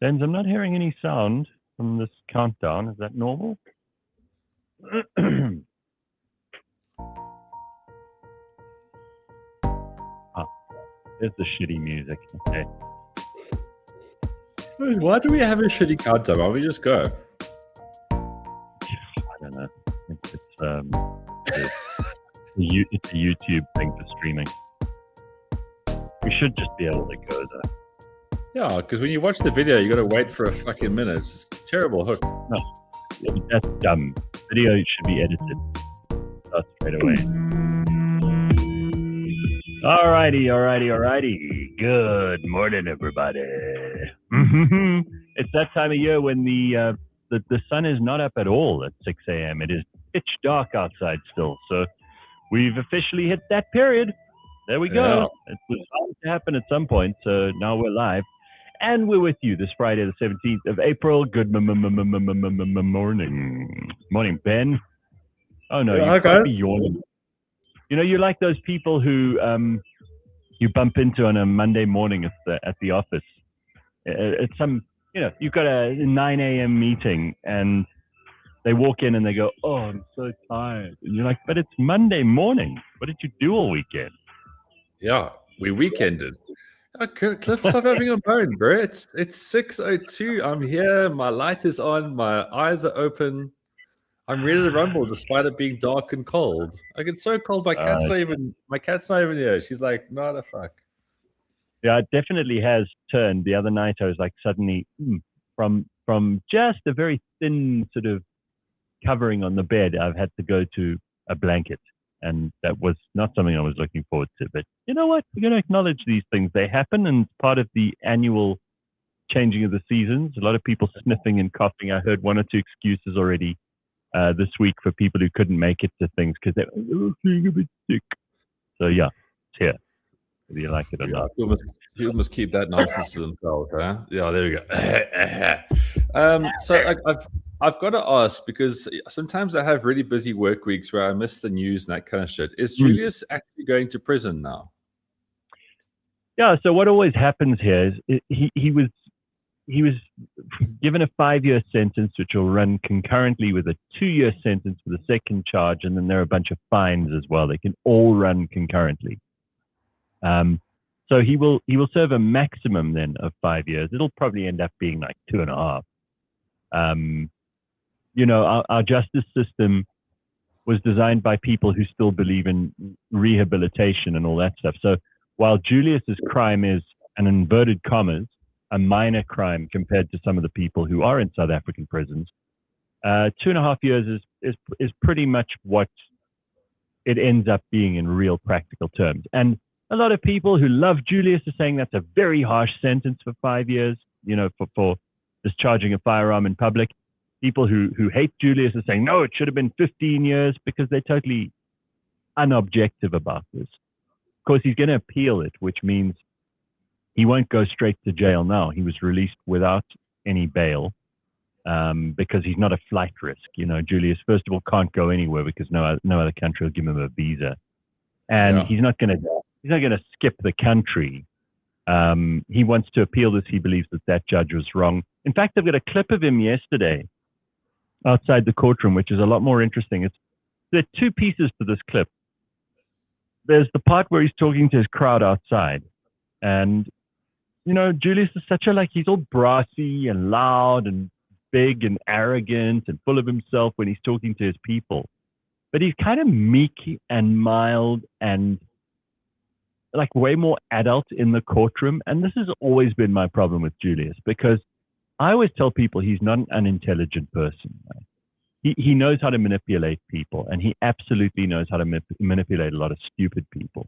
Lens, I'm not hearing any sound from this countdown. Is that normal? There's the shitty music. Okay. Why do we have a shitty countdown? Why don't we just go? I don't know. I think it's a YouTube thing for streaming. We should just be able to go though. Yeah, because when you watch the video, you got to wait for a fucking minute. It's a terrible hook. No, that's dumb. Video should be edited. Start straight away. Alrighty. Good morning, everybody. It's that time of year when the sun is not up at all at 6 a.m. It is pitch dark outside still. So we've officially hit that period. There we go. Yeah. It was bound to happen at some point. So now we're live. And we're with you this Friday, the 17th of April. Good morning. Morning, Ben. Oh, no, you can't be yawning. You know, you're like those people who you bump into on a Monday morning at the office. It's you've got a 9 a.m. meeting and they walk in and they go, "Oh, I'm so tired." And you're like, "But it's Monday morning. What did you do all weekend?" Yeah, we weekended. Cliff, stop having a moan, bro. It's 6:02. I'm here. My light is on. My eyes are open. I'm ready to rumble despite it being dark and cold. Like, it's so cold. My cat's not even here. She's like, "No, the fuck." Yeah, it definitely has turned. The other night I was like suddenly from just a very thin sort of covering on the bed, I've had to go to a blanket. And that was not something I was looking forward to. But you know what? We're going to acknowledge these things. They happen, and it's part of the annual changing of the seasons. A lot of people sniffing and coughing. I heard one or two excuses already this week for people who couldn't make it to things because they were feeling a bit sick. So yeah, it's here. Whether you like it or not. People must keep that nonsense to themselves, huh? Yeah, there we go. So I've got to ask, because sometimes I have really busy work weeks where I miss the news and that kind of shit. Is Julius actually going to prison now? Yeah. So what always happens here is he was given a 5-year sentence, which will run concurrently with a 2-year sentence for the second charge, and then there are a bunch of fines as well. They can all run concurrently. So he will serve a maximum then of 5 years. It'll probably end up being like 2.5. Our justice system was designed by people who still believe in rehabilitation and all that stuff. So while Julius's crime is, an inverted commas, a minor crime compared to some of the people who are in South African prisons, 2.5 years is pretty much what it ends up being in real practical terms. And a lot of people who love Julius are saying that's a very harsh sentence for 5 years, for discharging a firearm in public. People who hate Julius are saying, no, it should have been 15 years because they're totally unobjective about this. Of course, he's going to appeal it, which means he won't go straight to jail now. He was released without any bail because he's not a flight risk. Julius, first of all, can't go anywhere because no other country will give him a visa. And he's not going to skip the country. He wants to appeal this. He believes that judge was wrong. In fact, I've got a clip of him yesterday outside the courtroom, which is a lot more interesting. There are two pieces to this clip. There's the part where he's talking to his crowd outside. And, Julius is he's all brassy and loud and big and arrogant and full of himself when he's talking to his people. But he's kind of meek and mild and like way more adult in the courtroom. And this has always been my problem with Julius, because I always tell people he's not an unintelligent person. Right? He knows how to manipulate people, and he absolutely knows how to manipulate a lot of stupid people.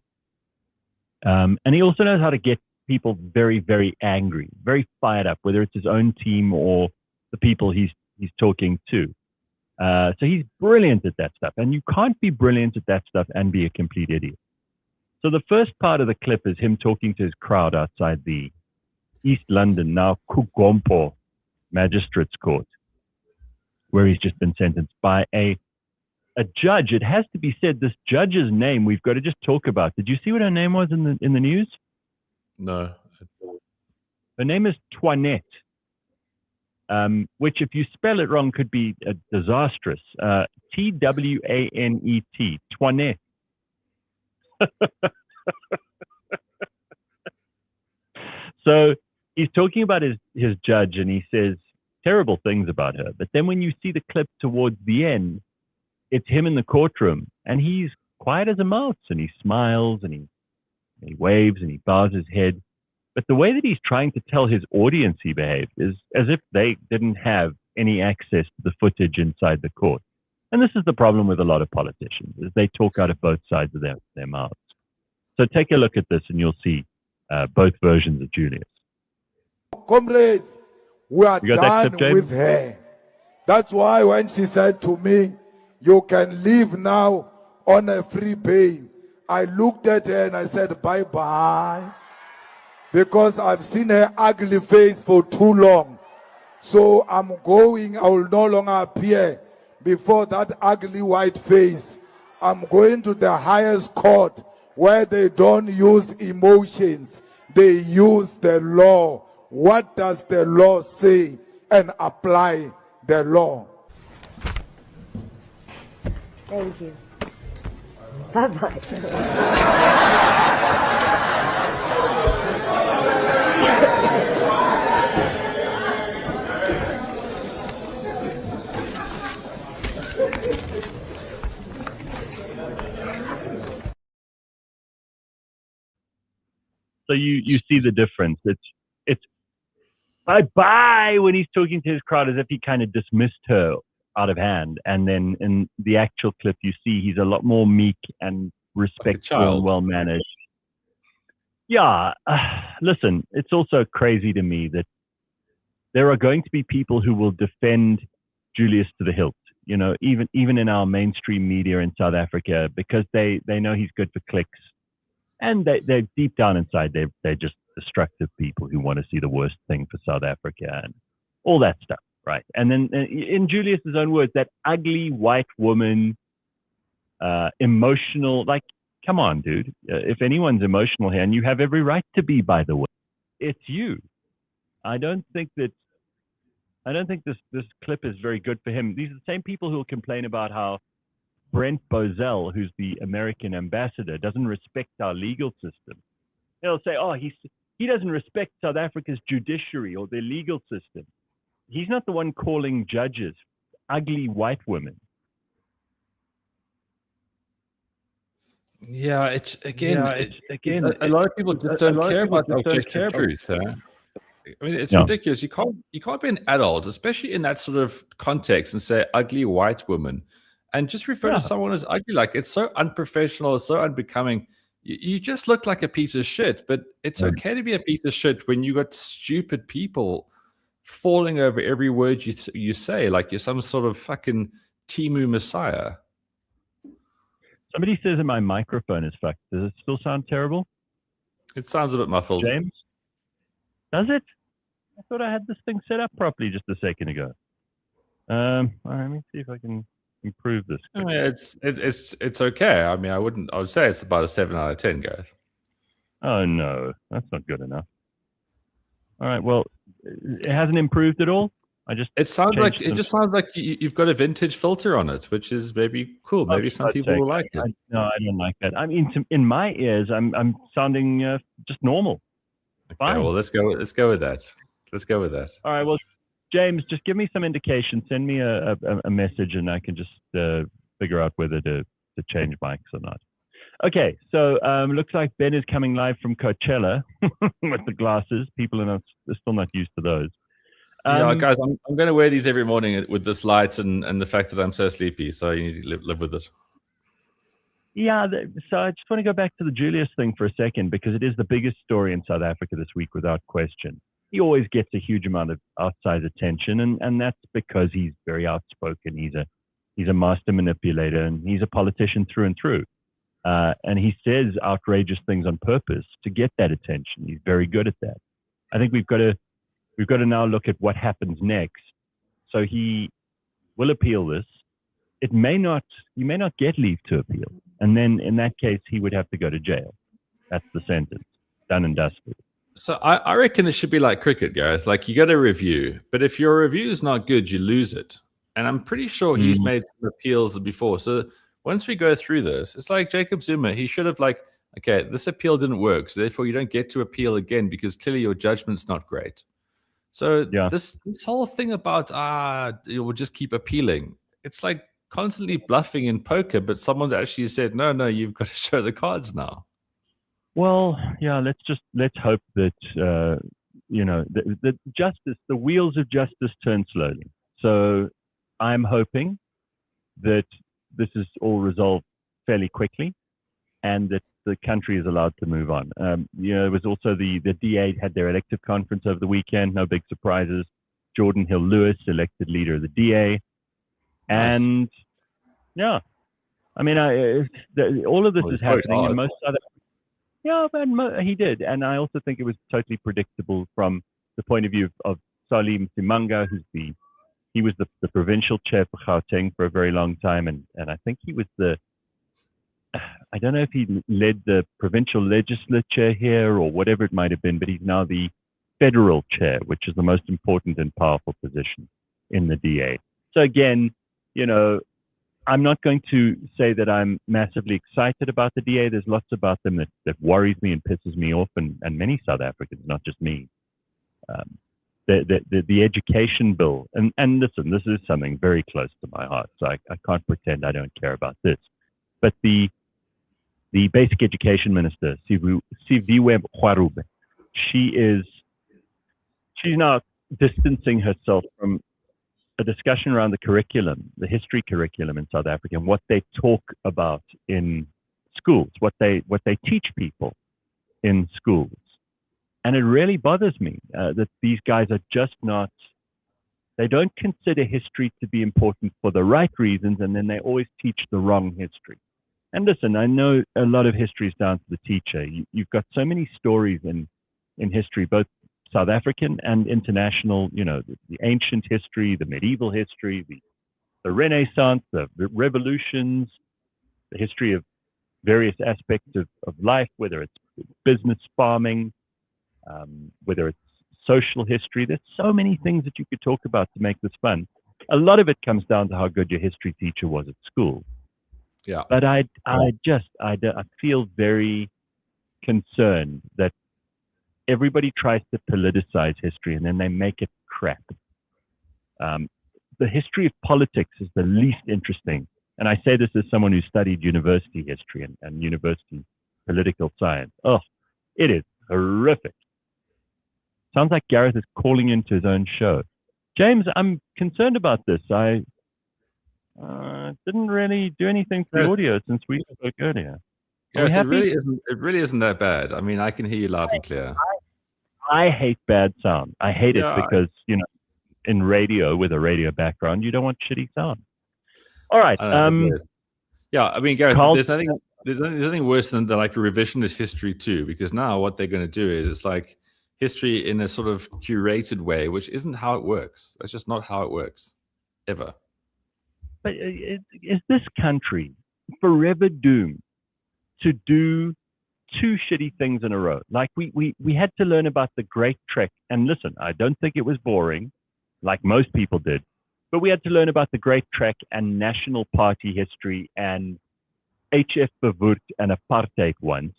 And he also knows how to get people very, very angry, very fired up, whether it's his own team or the people he's talking to. So he's brilliant at that stuff, and you can't be brilliant at that stuff and be a complete idiot. So the first part of the clip is him talking to his crowd outside the East London, now Kugompo Magistrates Court, where he's just been sentenced by a judge. It has to be said, this judge's name we've got to just talk about. Did you see what her name was in the news? No. Her name is Toinette. which if you spell it wrong could be disastrous. Twanet, Twanet. So he's talking about his judge, and he says terrible things about her. But then when you see the clip towards the end, it's him in the courtroom, and he's quiet as a mouse, and he smiles, and he waves, and he bows his head. But the way that he's trying to tell his audience he behaved is as if they didn't have any access to the footage inside the court. And this is the problem with a lot of politicians, is they talk out of both sides of their mouths. So take a look at this, and you'll see both versions of Julius. Comrades, we are done with her. That's why when she said to me, you can leave now on a free bail, I looked at her and I said, bye-bye. Because I've seen her ugly face for too long. So I'm going, I will no longer appear before that ugly white face. I'm going to the highest court where they don't use emotions. They use the law. What does the law say? And apply the law. Thank you. Bye-bye. So you see the difference. It's bye-bye when he's talking to his crowd as if he kind of dismissed her out of hand. And then in the actual clip, you see he's a lot more meek and respectful and well-managed. Yeah, listen, it's also crazy to me that there are going to be people who will defend Julius to the hilt, you know, even in our mainstream media in South Africa, because they know he's good for clicks. And they're deep down inside, they're just destructive people who want to see the worst thing for South Africa and all that stuff, right? And then in Julius's own words, that ugly white woman, emotional, like, come on, dude. If anyone's emotional here, and you have every right to be, by the way, it's you. I don't think this clip is very good for him. These are the same people who will complain about how Brent Bozell, who's the American ambassador, doesn't respect our legal system. They'll say, oh, he doesn't respect South Africa's judiciary or their legal system. He's not the one calling judges ugly white women. Yeah, it's again, a lot of people just don't care about the objective truth. Huh? I mean, it's ridiculous. You can't be an adult, especially in that sort of context, and say ugly white woman, and just refer to someone as ugly. Like, it's so unprofessional, it's so unbecoming. You just look like a piece of shit. But it's okay to be a piece of shit when you got stupid people falling over every word you say, like you're some sort of fucking Timu Messiah. Somebody says that my microphone is fucked. Does it still sound terrible? It sounds a bit muffled. James? Does it? I thought I had this thing set up properly just a second ago. All right, let me see if I can improve this. I mean, it's okay. I mean, I would say it's about a 7 out of 10, guys. Oh no, that's not good enough. All right, well, it hasn't improved at all. It just sounds like you've got a vintage filter on it, which is maybe cool. Maybe some people will like it. No, I don't like that. I mean, in my ears, I'm sounding just normal. Okay, fine. Well, let's go with that. Let's go with that. All right. Well, James, just give me some indication. Send me a message, and I can just figure out whether to change mics or not. Okay. So looks like Ben is coming live from Coachella with the glasses. People are still not used to those. Yeah, guys, I'm going to wear these every morning with this light and the fact that I'm so sleepy. So you need to live with it. Yeah, so I just want to go back to the Julius thing for a second, because it is the biggest story in South Africa this week, without question. He always gets a huge amount of outside attention, and that's because he's very outspoken. He's a master manipulator, and he's a politician through and through. And he says outrageous things on purpose to get that attention. He's very good at that. I think we've got to now look at what happens next. So he will appeal this. He may not get leave to appeal. And then in that case, he would have to go to jail. That's the sentence. Done and dusted. So I reckon it should be like cricket, Gareth. Like you get a review, but if your review is not good, you lose it. And I'm pretty sure he's made some appeals before. So once we go through this, it's like Jacob Zuma. He should have like, okay, this appeal didn't work, so therefore you don't get to appeal again because clearly your judgment's not great. So this whole thing about we'll just keep appealing. It's like constantly bluffing in poker, but someone's actually said, no, you've got to show the cards now. Well, yeah, let's hope that the justice, the wheels of justice turn slowly. So I'm hoping that this is all resolved fairly quickly, and that the country is allowed to move on. There was also the DA had their elective conference over the weekend. No big surprises. Jordan Hill Lewis elected leader of the DA, and yeah, I mean, all of this is happening in most other. Yeah, but he did. And I also think it was totally predictable from the point of view of Salim Simanga, he was the provincial chair for Gauteng for a very long time. And I think he was I don't know if he led the provincial legislature here or whatever it might have been, but he's now the federal chair, which is the most important and powerful position in the DA. So again, I'm not going to say that I'm massively excited about the DA. There's lots about them that worries me and pisses me off, and many South Africans, not just me. The education bill, and listen, this is something very close to my heart, so I can't pretend I don't care about this. But the basic education minister, Siviwe Kwarube, she's now distancing herself from a discussion around the curriculum, the history curriculum in South Africa, and what they talk about in schools, what they teach people in schools. And it really bothers me that these guys are just not, they don't consider history to be important for the right reasons, and then they always teach the wrong history. And listen, I know a lot of history is down to the teacher. You've got so many stories in history, both South African and international, the ancient history, the medieval history, the Renaissance, the revolutions, the history of various aspects of life, whether it's business, farming, whether it's social history. There's so many things that you could talk about to make this fun. A lot of it comes down to how good your history teacher was at school. Yeah. But I feel very concerned that everybody tries to politicize history and then they make it crap. The history of politics is the least interesting. And I say this as someone who studied university history and university political science. Oh, it is horrific. Sounds like Gareth is calling into his own show. James, I'm concerned about this. I didn't really do anything to the audio since we spoke earlier. Gareth, it really isn't that bad. I mean, I can hear you loud and clear. I hate bad sound. I hate it because, in radio with a radio background, you don't want shitty sound. All right. Yeah, I mean, Gareth, there's nothing worse than like a revisionist history too, because now what they're going to do is it's like history in a sort of curated way, which isn't how it works. That's just not how it works, ever. But is this country forever doomed to do two shitty things in a row? Like we had to learn about the Great Trek, and listen, I don't think it was boring, like most people did, but we had to learn about the Great Trek and National Party history and HF Verwoerd and apartheid once.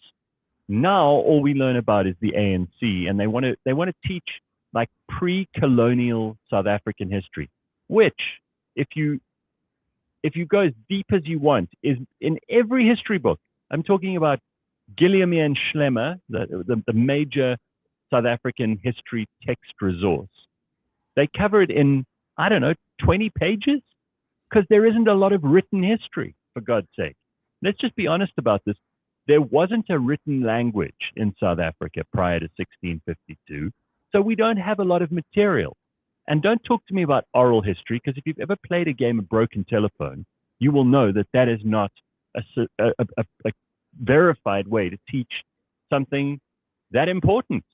Now all we learn about is the ANC, and they want to teach like pre-colonial South African history, which if you go as deep as you want is in every history book. I'm talking about Guillemie and Schlemmer, the major South African history text resource. They cover it in, 20 pages, because there isn't a lot of written history, for God's sake. Let's just be honest about this. There wasn't a written language in South Africa prior to 1652, so we don't have a lot of material. And don't talk to me about oral history, because if you've ever played a game of broken telephone, you will know that is not a verified way to teach something that important.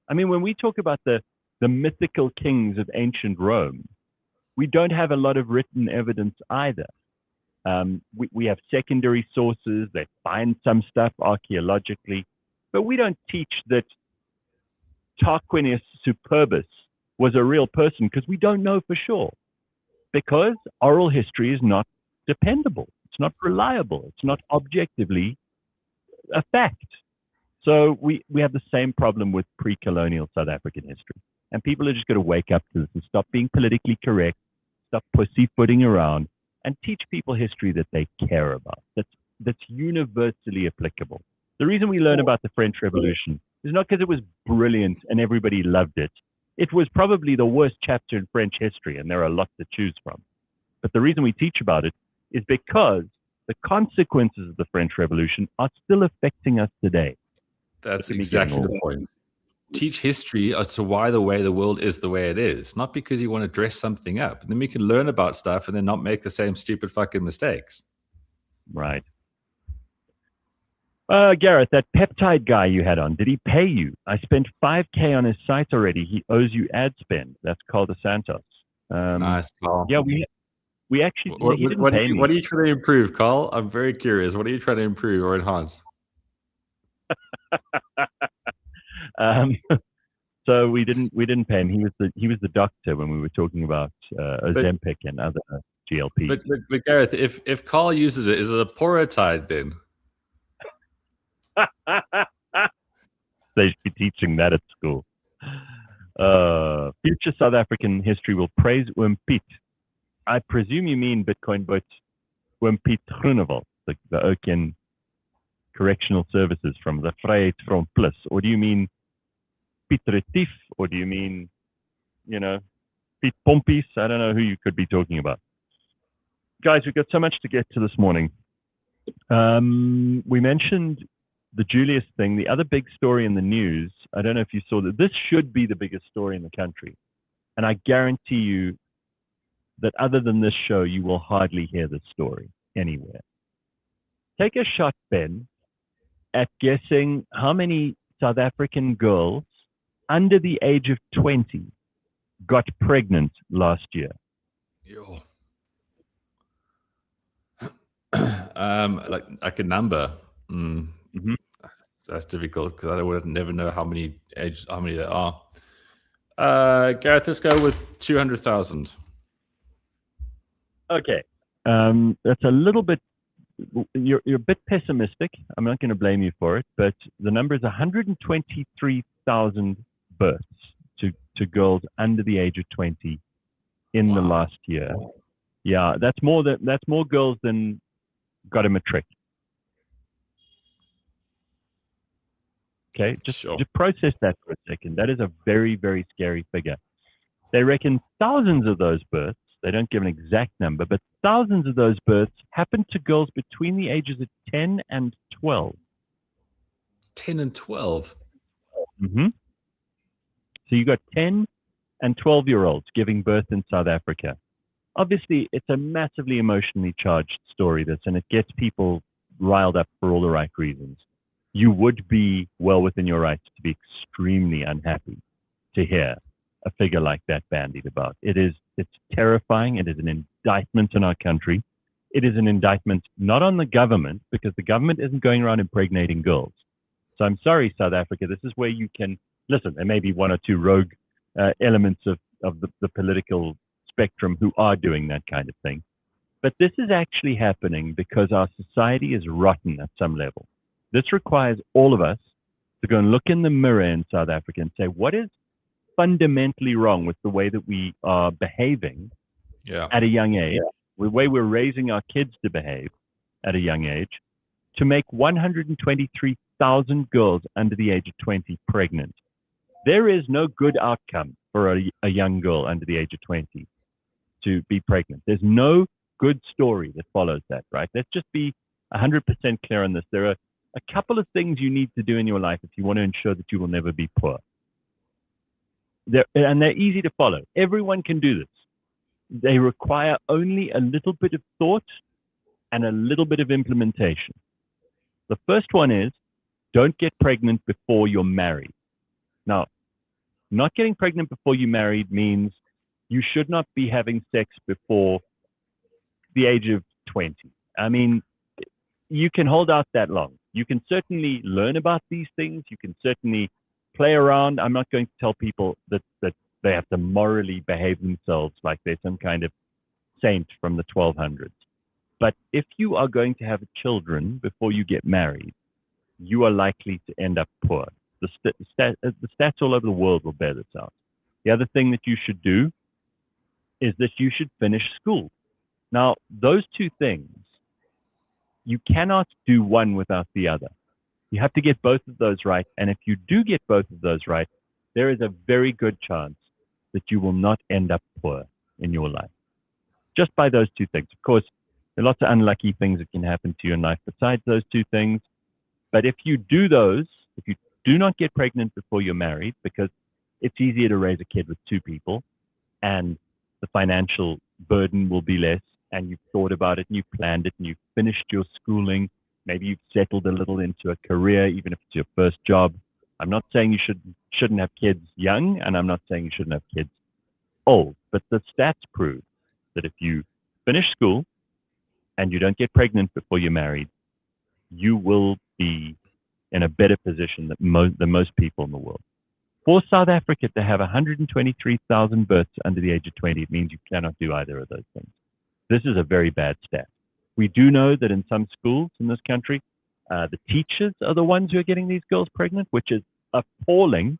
I mean, when we talk about the mythical kings of ancient Rome, we don't have a lot of written evidence either. We have secondary sources that find some stuff archaeologically, but we don't teach that Tarquinius Superbus was a real person, because we don't know for sure, because oral history is not dependable. It's not reliable. It's not objectively a fact. So we have the same problem with pre-colonial South African history. And people are just going to wake up to this and stop being politically correct, stop pussyfooting around, and teach people history that they care about, that's universally applicable. The reason we learn about the French Revolution is not because it was brilliant and everybody loved it. It was probably the worst chapter in French history, and there are a lot to choose from. But the reason we teach about it is because the consequences of the French Revolution are still affecting us today. That's exactly the point. Teach history as to why the world is the way it is, not because you want to dress something up. And then we can learn about stuff and then not make the same stupid fucking mistakes. Right. Gareth, that peptide guy you had on, did he pay you? I spent $5,000 on his site already. He owes you ad spend. That's Carl Dos Santos. Nice, Carl. Yeah, we actually. What are you trying to improve, Carl? I'm very curious. What are you trying to improve or enhance? So we didn't pay him. He was the doctor when we were talking about Ozempic and other GLP. But Gareth, if Carl uses it, is it a porotide then? They should be teaching that at school. Future South African history will praise Piet. I presume you mean Bitcoin Boet Piet Groenewald, the Oaken Correctional Services from the Vryheid Front Plus, or do you mean Piet Retief, or do you mean, Piet Pompies? I don't know who you could be talking about. Guys, we've got so much to get to this morning. We mentioned the Julius thing. The other big story in the news, I don't know if you saw that, this should be the biggest story in the country. And I guarantee you that other than this show, you will hardly hear this story anywhere. Take a shot, Ben, at guessing how many South African girls under the age of 20 got pregnant last year. Yo. like a number. Mm-hmm. That's difficult because I would never know how many there are. Gareth, let's go with 200,000. Okay, that's a little bit. You're a bit pessimistic. I'm not going to blame you for it, but the number is 123,000 births to girls under the age of 20 in the last year. Yeah, that's more girls than got a matric. Okay, just process that for a second. That is a very, very scary figure. They reckon thousands of those births, they don't give an exact number, but thousands of those births happen to girls between the ages of 10 and 12. 10 and 12? Mm-hmm. So you got 10 and 12-year-olds giving birth in South Africa. Obviously, it's a massively emotionally charged story, this, and it gets people riled up for all the right reasons. You would be well within your rights to be extremely unhappy to hear a figure like that bandied about. It's terrifying. It is an indictment on our country. It is an indictment not on the government, because the government isn't going around impregnating girls. So I'm sorry, South Africa, this is where you can, listen, there may be one or two rogue elements of the political spectrum who are doing that kind of thing. But this is actually happening because our society is rotten at some level. This requires all of us to go and look in the mirror in South Africa and say, what is fundamentally wrong with the way that we are behaving at a young age, the way we're raising our kids to behave at a young age, to make 123,000 girls under the age of 20 pregnant. There is no good outcome for a young girl under the age of 20 to be pregnant. There's no good story that follows that, right? Let's just be 100% clear on this. There are a couple of things you need to do in your life if you want to ensure that you will never be poor. They're easy to follow. Everyone can do this. They require only a little bit of thought and a little bit of implementation. The first one is, don't get pregnant before you're married. Now, not getting pregnant before you're married means you should not be having sex before the age of 20. I mean, you can hold out that long. You can certainly learn about these things. You can certainly play around. I'm not going to tell people that they have to morally behave themselves like they're some kind of saint from the 1200s. But if you are going to have children before you get married, you are likely to end up poor. The stats all over the world will bear this out. The other thing that you should do is that you should finish school. Now, those two things, you cannot do one without the other. You have to get both of those right. And if you do get both of those right, there is a very good chance that you will not end up poor in your life. Just by those two things. Of course, there are lots of unlucky things that can happen to you in life besides those two things. But if you do those, if you do not get pregnant before you're married, because it's easier to raise a kid with two people and the financial burden will be less, and you've thought about it and you've planned it and you've finished your schooling, maybe you've settled a little into a career, even if it's your first job. I'm not saying you shouldn't have kids young, and I'm not saying you shouldn't have kids old, but the stats prove that if you finish school and you don't get pregnant before you're married, you will be in a better position than most people in the world. For South Africa to have 123,000 births under the age of 20, it means you cannot do either of those things. This is a very bad stat. We do know that in some schools in this country, the teachers are the ones who are getting these girls pregnant, which is appalling.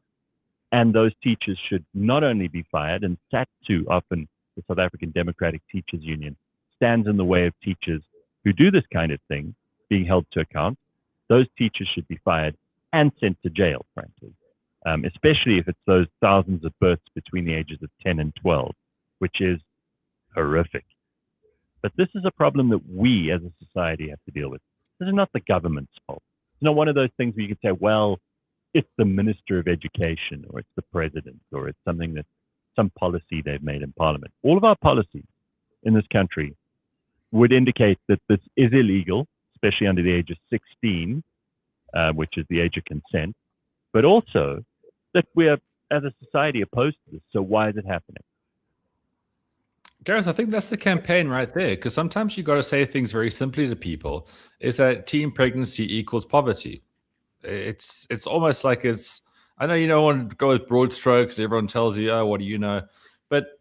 And those teachers should not only be fired, and SAT2, often the South African Democratic Teachers Union, stands in the way of teachers who do this kind of thing being held to account. Those teachers should be fired and sent to jail, frankly, especially if it's those thousands of births between the ages of 10 and 12, which is horrific. But this is a problem that we as a society have to deal with. This is not the government's fault. It's not one of those things where you could say, well, it's the Minister of Education, or it's the President, or it's something that some policy they've made in Parliament. All of our policies in this country would indicate that this is illegal, especially under the age of 16, which is the age of consent, but also that we're, as a society, opposed to this. So why is it happening? Gareth, I think that's the campaign right there, because sometimes you got to say things very simply to people, is that teen pregnancy equals poverty. It's almost like I know you don't want to go with broad strokes. Everyone tells you, oh, what do you know? But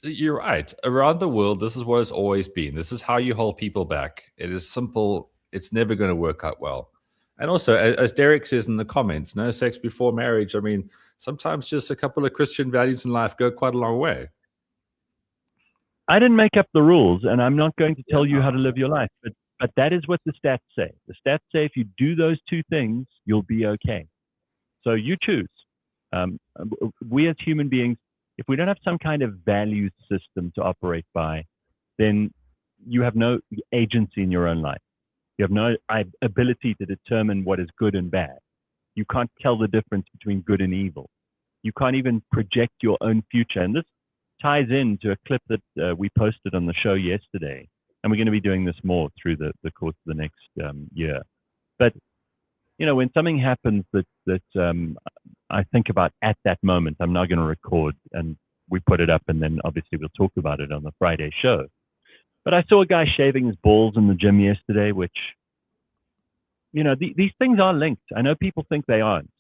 you're right. Around the world, this is what it's always been. This is how you hold people back. It is simple. It's never going to work out well. And also, as Derek says in the comments, no sex before marriage. I mean, sometimes just a couple of Christian values in life go quite a long way. I didn't make up the rules, and I'm not going to tell you how to live your life, but that is what the stats say. The stats say if you do those two things, you'll be okay. So you choose. We as human beings, if we don't have some kind of value system to operate by, then you have no agency in your own life. You have no ability to determine what is good and bad. You can't tell the difference between good and evil. You can't even project your own future. And this ties into a clip that we posted on the show yesterday. And we're going to be doing this more through the course of the next year. But, you know, when something happens that I think about at that moment, I'm not going to record, and we put it up, and then obviously we'll talk about it on the Friday show. But I saw a guy shaving his balls in the gym yesterday, which, you know, these things are linked. I know people think they aren't.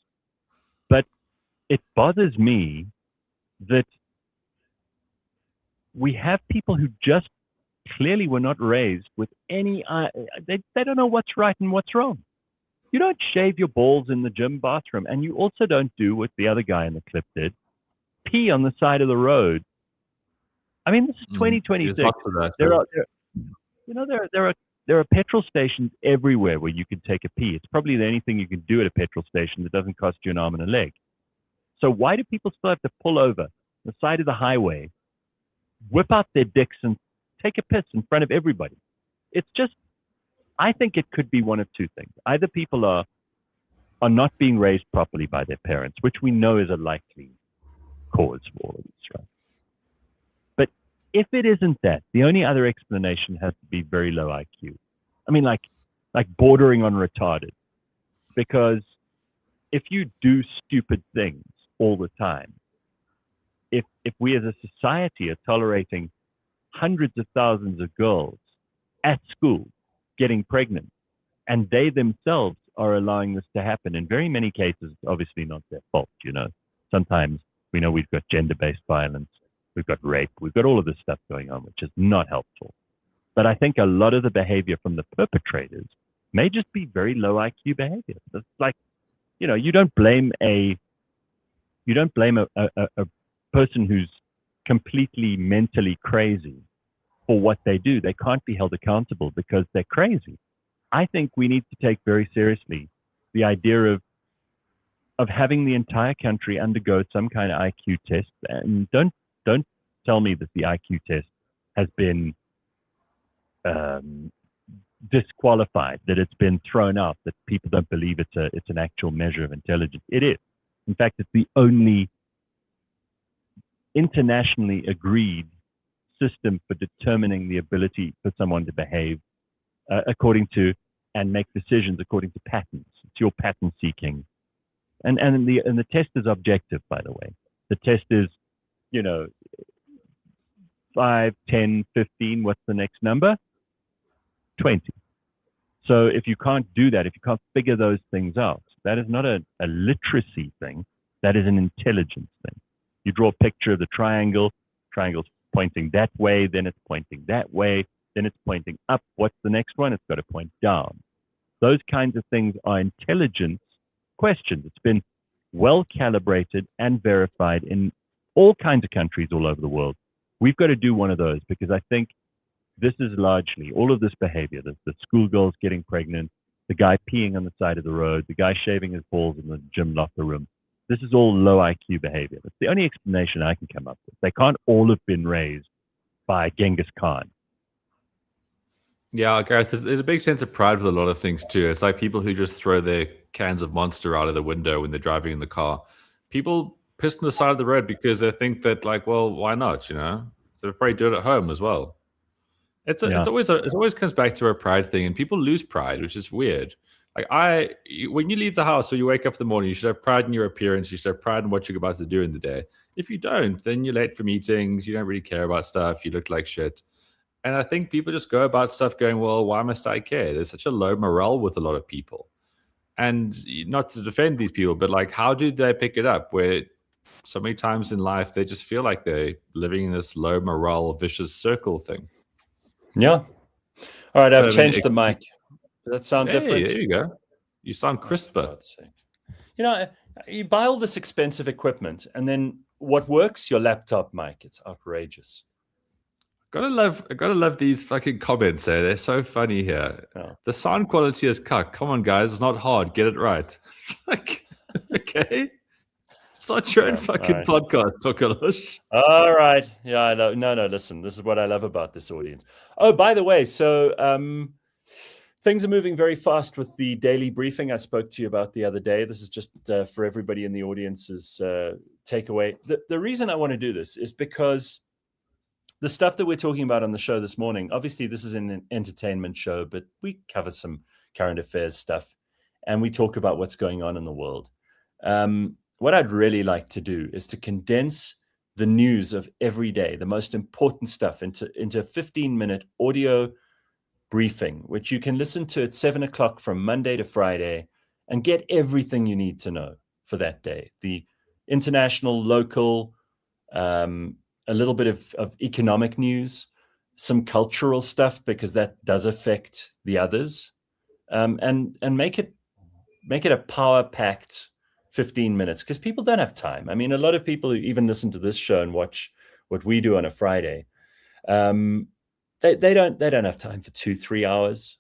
But it bothers me that we have people who just clearly were not raised with any, they don't know what's right and what's wrong. You don't shave your balls in the gym bathroom, and you also don't do what the other guy in the clip did, pee on the side of the road. I mean, this is 2026. There are petrol stations everywhere where you can take a pee. It's probably the only thing you can do at a petrol station that doesn't cost you an arm and a leg. So why do people still have to pull over the side of the highway, whip out their dicks, and take a piss in front of everybody? It's just, I think it could be one of two things. Either people are not being raised properly by their parents, which we know is a likely cause for all of this, right? But if it isn't that, the only other explanation has to be very low IQ. I mean, like bordering on retarded. Because if you do stupid things all the time, if we as a society are tolerating hundreds of thousands of girls at school getting pregnant, and they themselves are allowing this to happen. In very many cases, obviously not their fault. Sometimes we know we've got gender-based violence, we've got rape, we've got all of this stuff going on, which is not helpful. But I think a lot of the behavior from the perpetrators may just be very low IQ behavior. It's like, you don't blame a person who's completely mentally crazy for what they do. They can't be held accountable because they're crazy. I think we need to take very seriously the idea of having the entire country undergo some kind of IQ test. And don't tell me that the IQ test has been disqualified, that it's been thrown out, that people don't believe it's an actual measure of intelligence. It is. In fact, it's the only internationally agreed system for determining the ability for someone to behave according to and make decisions according to patterns. It's your pattern seeking. And the test is objective, by the way. The test is, 5, 10, 15, what's the next number? 20. So if you can't do that, if you can't figure those things out, that is not a literacy thing. That is an intelligence thing. You draw a picture of the triangle's pointing that way, then it's pointing that way, then it's pointing up. What's the next one? It's got to point down. Those kinds of things are intelligence questions. It's been well calibrated and verified in all kinds of countries all over the world. We've got to do one of those, because I think this is largely all of this behavior. The schoolgirls getting pregnant, the guy peeing on the side of the road, the guy shaving his balls in the gym locker room. This is all low IQ behavior. That's the only explanation I can come up with. They can't all have been raised by Genghis Khan. Yeah, Gareth, there's a big sense of pride with a lot of things too. It's like people who just throw their cans of Monster out of the window when they're driving in the car. People piss on the side of the road because they think that, like, well, why not? So they probably do it at home as well. It always comes back to a pride thing, and people lose pride, which is weird. Like when you leave the house or you wake up in the morning, you should have pride in your appearance. You should have pride in what you're about to do in the day. If you don't, then you're late for meetings. You don't really care about stuff. You look like shit. And I think people just go about stuff going, well, why must I care? There's such a low morale with a lot of people. And not to defend these people, but like, how do they pick it up? Where so many times in life, they just feel like they're living in this low morale, vicious circle thing. Yeah. All right, I've changed the mic. Does that sound different? There you go. You sound crisper. You buy all this expensive equipment, and then what works? Your laptop mic. It's outrageous. I gotta love these fucking comments. They're so funny here. Yeah. The sound quality is cuck. Come on, guys, it's not hard. Get it right. Okay. Start your own fucking podcast, Tokalush. All right. Yeah, I know. No, listen, this is what I love about this audience. Oh, by the way, so things are moving very fast with the daily briefing I spoke to you about the other day. This is just for everybody in the audience's takeaway. The reason I want to do this is because the stuff that we're talking about on the show this morning, obviously this is an entertainment show, but we cover some current affairs stuff and we talk about what's going on in the world. What I'd really like to do is to condense the news of every day, the most important stuff, into a 15-minute audio briefing, which you can listen to at 7 o'clock from Monday to Friday and get everything you need to know for that day. The international, local, a little bit of economic news, some cultural stuff, because that does affect the others, and make it a power-packed 15 minutes, because people don't have time. I mean, a lot of people who even listen to this show and watch what we do on a Friday, they don't have time for 2-3 hours,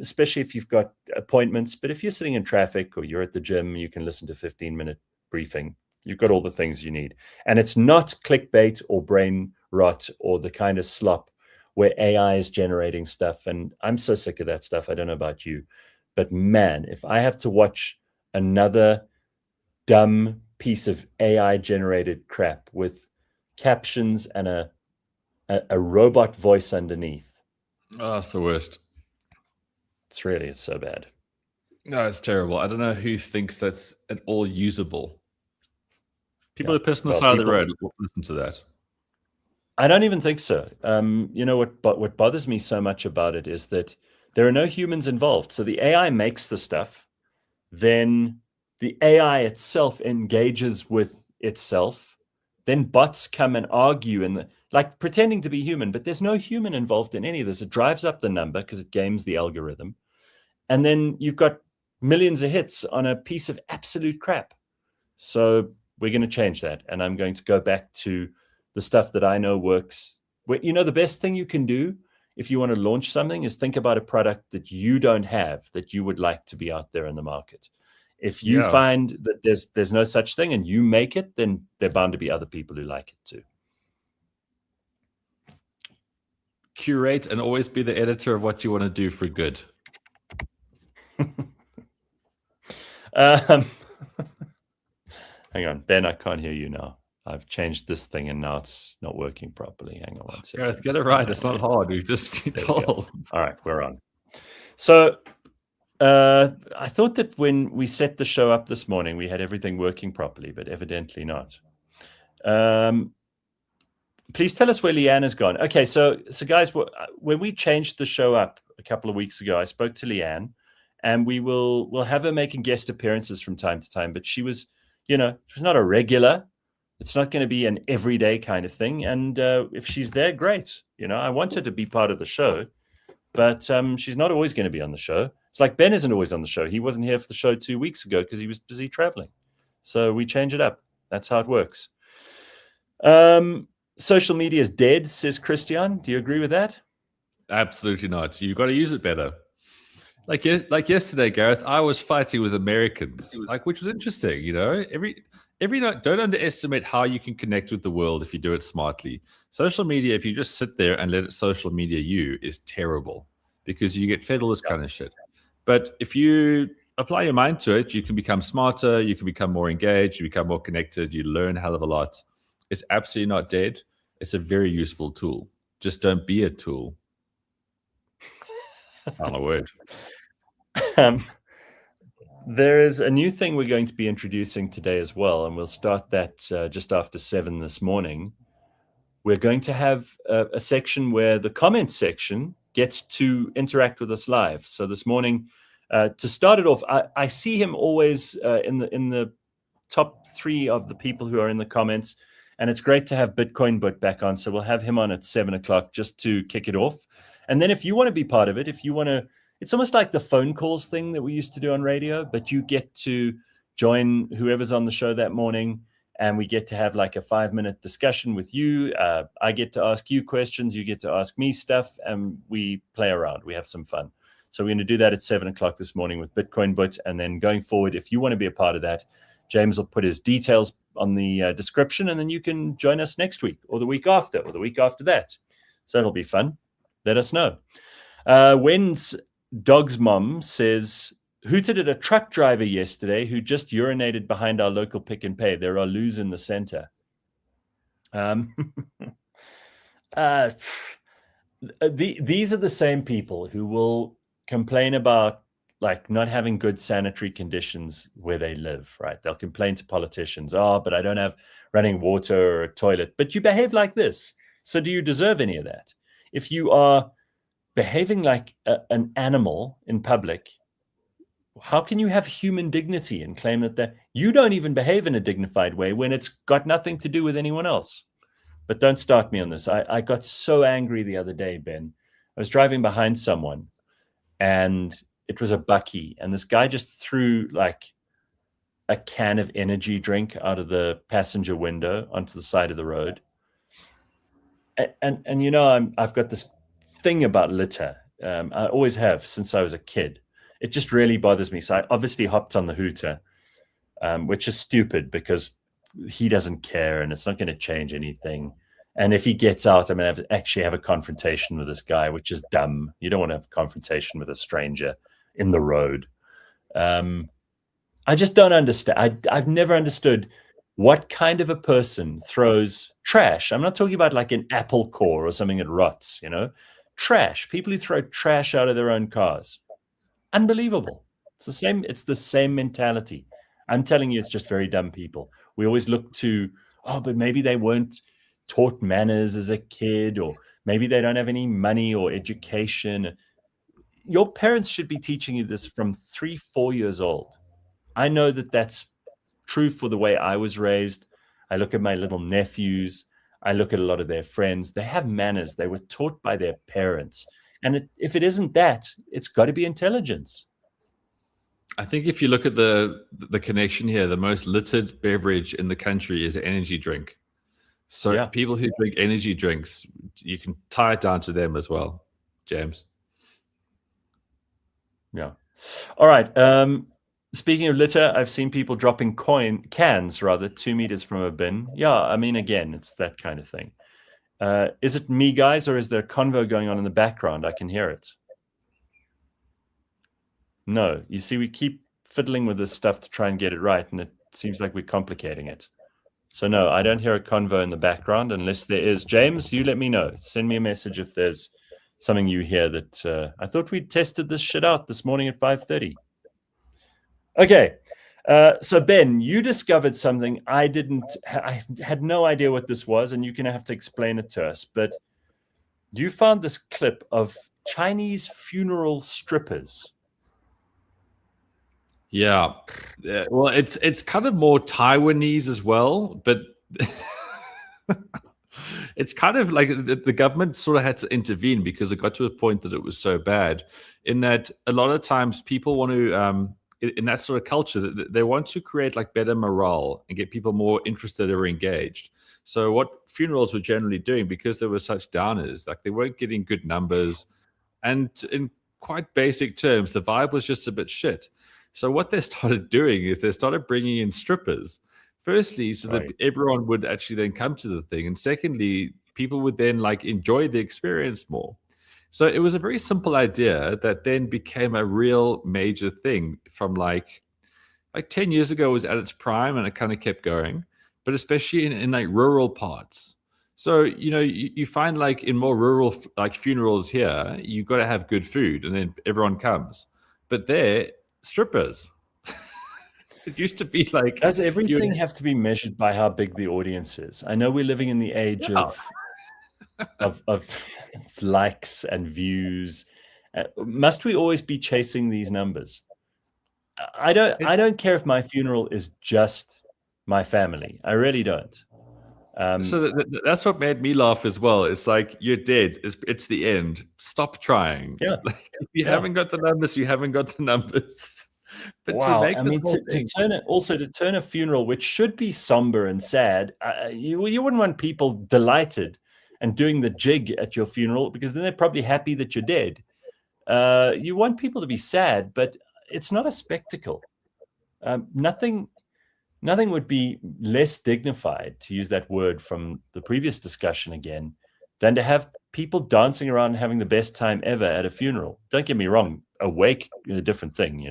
especially if you've got appointments. But if you're sitting in traffic or you're at the gym, you can listen to 15-minute briefing. You've got all the things you need. And it's not clickbait or brain rot or the kind of slop where AI is generating stuff. And I'm so sick of that stuff. I don't know about you. But man, if I have to watch another dumb piece of AI-generated crap with captions and a robot voice underneath. Oh, it's the worst. It's so bad. No, it's terrible. I don't know who thinks that's at all usable. People who piss on the side of the road listen to that. I don't even think so. What bothers me so much about it is that There are no humans involved. So the AI makes the stuff. Then the AI itself engages with itself. Then bots come and argue and like pretending to be human, but there's no human involved in any of this. It drives up the number because it games the algorithm. And then you've got millions of hits on a piece of absolute crap. So we're going to change that. And I'm going to go back to the stuff that I know works. You know, the best thing you can do if you want to launch something is think about a product that you don't have that you would like to be out there in the market. If you find that there's no such thing and you make it, then there are bound to be other people who like it too. Curate and always be the editor of what you want to do for good. Hang on, Ben, I can't hear you now. I've changed this thing and now it's not working properly. Hang on one second. Gareth, get it right. It's not hard. We've just been told. All right, we're on. So I thought that when we set the show up this morning, we had everything working properly, but evidently not. Please tell us where Leanne has gone. Okay, so guys, when we changed the show up a couple of weeks ago, I spoke to Leanne, and we'll have her making guest appearances from time to time. But she was, she's not a regular. It's not going to be an everyday kind of thing. And if she's there, great. I want her to be part of the show, but she's not always going to be on the show. It's like Ben isn't always on the show. He wasn't here for the show 2 weeks ago because he was busy traveling. So we change it up. That's how it works. Social media is dead, says Christian. Do you agree with that? Absolutely not. You've got to use it better. Like yesterday, Gareth, I was fighting with Americans, which was interesting. Every night, don't underestimate how you can connect with the world if you do it smartly. Social media, if you just sit there and let it social media you, is terrible because you get fed all this kind of shit. But if you apply your mind to it, you can become smarter, you can become more engaged, you become more connected, you learn a hell of a lot. It's absolutely not dead. It's a very useful tool. Just don't be a tool. On a word. There is a new thing we're going to be introducing today as well, and we'll start that just after 7 this morning. We're going to have a section where the comment section gets to interact with us live. So this morning, to start it off, I see him always in the top 3 of the people who are in the comments, and it's great to have Bitcoin Boet back on. So we'll have him on at 7 o'clock just to kick it off. And then if you want to be part of it, if you want to, it's almost like the phone calls thing that we used to do on radio, but you get to join whoever's on the show that morning, and we get to have like a 5-minute discussion with you. I get to ask you questions, you get to ask me stuff, and we play around. We have some fun. So we're going to do that at 7 o'clock this morning with Bitcoin Boet. And then going forward, if you want to be a part of that, James will put his details on the description, and then you can join us next week or the week after or the week after that. So it'll be fun. Let us know. When's Dog's mom says, hooted at a truck driver yesterday who just urinated behind our local Pick and Pay. There are loos in the center. These are the same people who will complain about like not having good sanitary conditions where they live, right? They'll complain to politicians, but I don't have running water or a toilet. But you behave like this. So do you deserve any of that? If you are behaving like an animal in public, how can you have human dignity and claim that you don't even behave in a dignified way when it's got nothing to do with anyone else? But don't start me on this. I got so angry the other day, Ben. I was driving behind someone, and it was a bucky, and this guy just threw like a can of energy drink out of the passenger window onto the side of the road. And I've got this thing about litter. I always have since I was a kid. It just really bothers me. So I obviously hopped on the hooter, which is stupid because he doesn't care and it's not going to change anything. And if he gets out, I'm going to actually have a confrontation with this guy, which is dumb. You don't want to have a confrontation with a stranger in the road. I just don't understand. I've never understood what kind of a person throws trash. I'm not talking about like an apple core or something that rots, trash. People who throw trash out of their own cars. Unbelievable. It's the same mentality. I'm telling you, it's just very dumb people. We always look to, but maybe they weren't taught manners as a kid, or maybe they don't have any money or education. your parents should be teaching you this from 3-4 years old. I know that that's true for the way I was raised. I look at my little nephews. I look at a lot of their friends. They have manners. They were taught by their parents. And if it isn't that, it's got to be intelligence. I think if you look at the connection here, the most littered beverage in the country is energy drink. So people who drink energy drinks, you can tie it down to them as well, James. Yeah. All right. Speaking of litter, I've seen people dropping cans 2 meters from a bin. Yeah, I mean, again, it's that kind of thing. Is it me, guys, or is there a convo going on in the background? I can hear it. No, you see, we keep fiddling with this stuff to try and get it right, and it seems like we're complicating it. So no, I don't hear a convo in the background unless there is. James, you let me know. Send me a message if there's something you hear that I thought we tested this shit out this morning at 5:30. Okay. So Ben, you discovered something I had no idea what this was, and you're going to have to explain it to us. But you found this clip of Chinese funeral strippers. Yeah. Well, it's kind of more Taiwanese as well, but it's kind of like the government sort of had to intervene because it got to a point that it was so bad, in that a lot of times people want to, in that sort of culture, they want to create like better morale and get people more interested or engaged. So what funerals were generally doing, because there were such downers, like they weren't getting good numbers, and in quite basic terms, the vibe was just a bit shit. So what they started doing is they started bringing in strippers. Firstly, so that everyone would actually then come to the thing. And secondly, people would then like enjoy the experience more. So it was a very simple idea that then became a real major thing from like 10 years ago. It was at its prime and it kind of kept going, but especially in like rural parts. So, you find like in more rural like funerals here, you've got to have good food and then everyone comes. But there, strippers. It used to be like, does everything have to be measured by how big the audience is? I know we're living in the age of likes and views. Must we always be chasing these numbers? I don't care if my funeral is just my family. I really don't. So that's what made me laugh as well. It's like, you're dead. It's the end. Stop trying. Yeah. Like, if you haven't got the numbers, you haven't got the numbers. But wow. I mean, to turn a funeral, which should be somber and sad, you wouldn't want people delighted and doing the jig at your funeral, because then they're probably happy that you're dead. You want people to be sad, but it's not a spectacle. Nothing would be less dignified, to use that word from the previous discussion again, than to have people dancing around and having the best time ever at a funeral. Don't get me wrong, a wake is a different thing,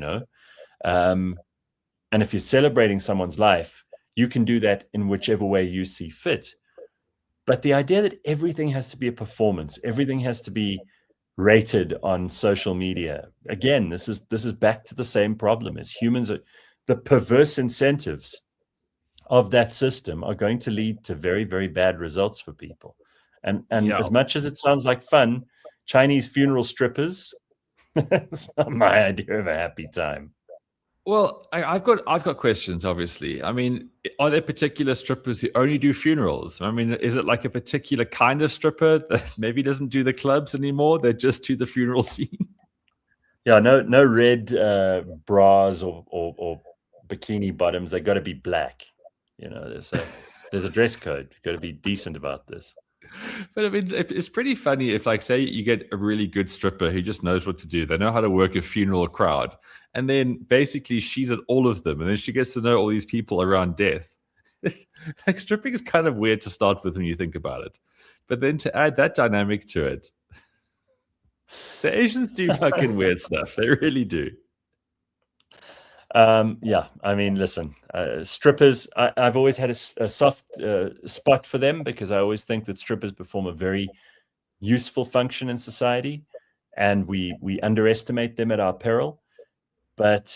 and if you're celebrating someone's life, you can do that in whichever way you see fit. But the idea that everything has to be a performance, everything has to be rated on social media, again, this is back to the same problem. As humans, the perverse incentives of that system are going to lead to very, very bad results for people. And as much as it sounds like fun, Chinese funeral strippers, it's not my idea of a happy time. Well, I've got questions, obviously. I mean, are there particular strippers who only do funerals? I mean, is it like a particular kind of stripper that maybe doesn't do the clubs anymore? They just do the funeral scene? Yeah, no red bras or bikini bottoms. They got to be black. There's a dress code. You've got to be decent about this. But I mean, it's pretty funny if, like, say you get a really good stripper who just knows what to do. They know how to work a funeral crowd. And then basically she's at all of them. And then she gets to know all these people around death. Like, stripping is kind of weird to start with when you think about it. But then to add that dynamic to it, the Asians do fucking weird stuff. They really do. Yeah, I mean, listen, strippers, I've always had a soft spot for them, because I always think that strippers perform a very useful function in society, and we underestimate them at our peril. But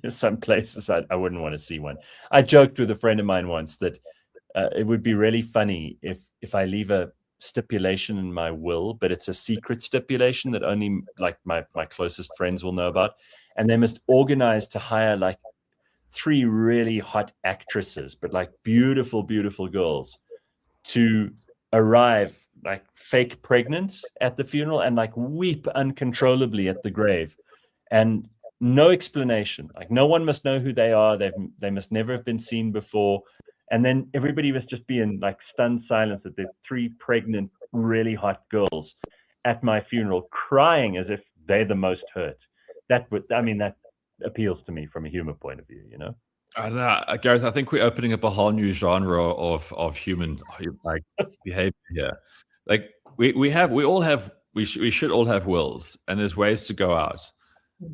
some places I wouldn't want to see one. I joked with a friend of mine once that it would be really funny if I leave a stipulation in my will, but it's a secret stipulation that only like my closest friends will know about. And they must organize to hire like 3 really hot actresses, but like beautiful, beautiful girls, to arrive like fake pregnant at the funeral and like weep uncontrollably at the grave, and no explanation. Like no one must know who they are. They must never have been seen before. And then everybody must just be in like stunned silence that there's 3 pregnant, really hot girls at my funeral crying as if they're the most hurt. That appeals to me from a humor point of view, you know? I don't know, Gareth, I think we're opening up a whole new genre of human like behavior here. Like we should all have wills, and there's ways to go out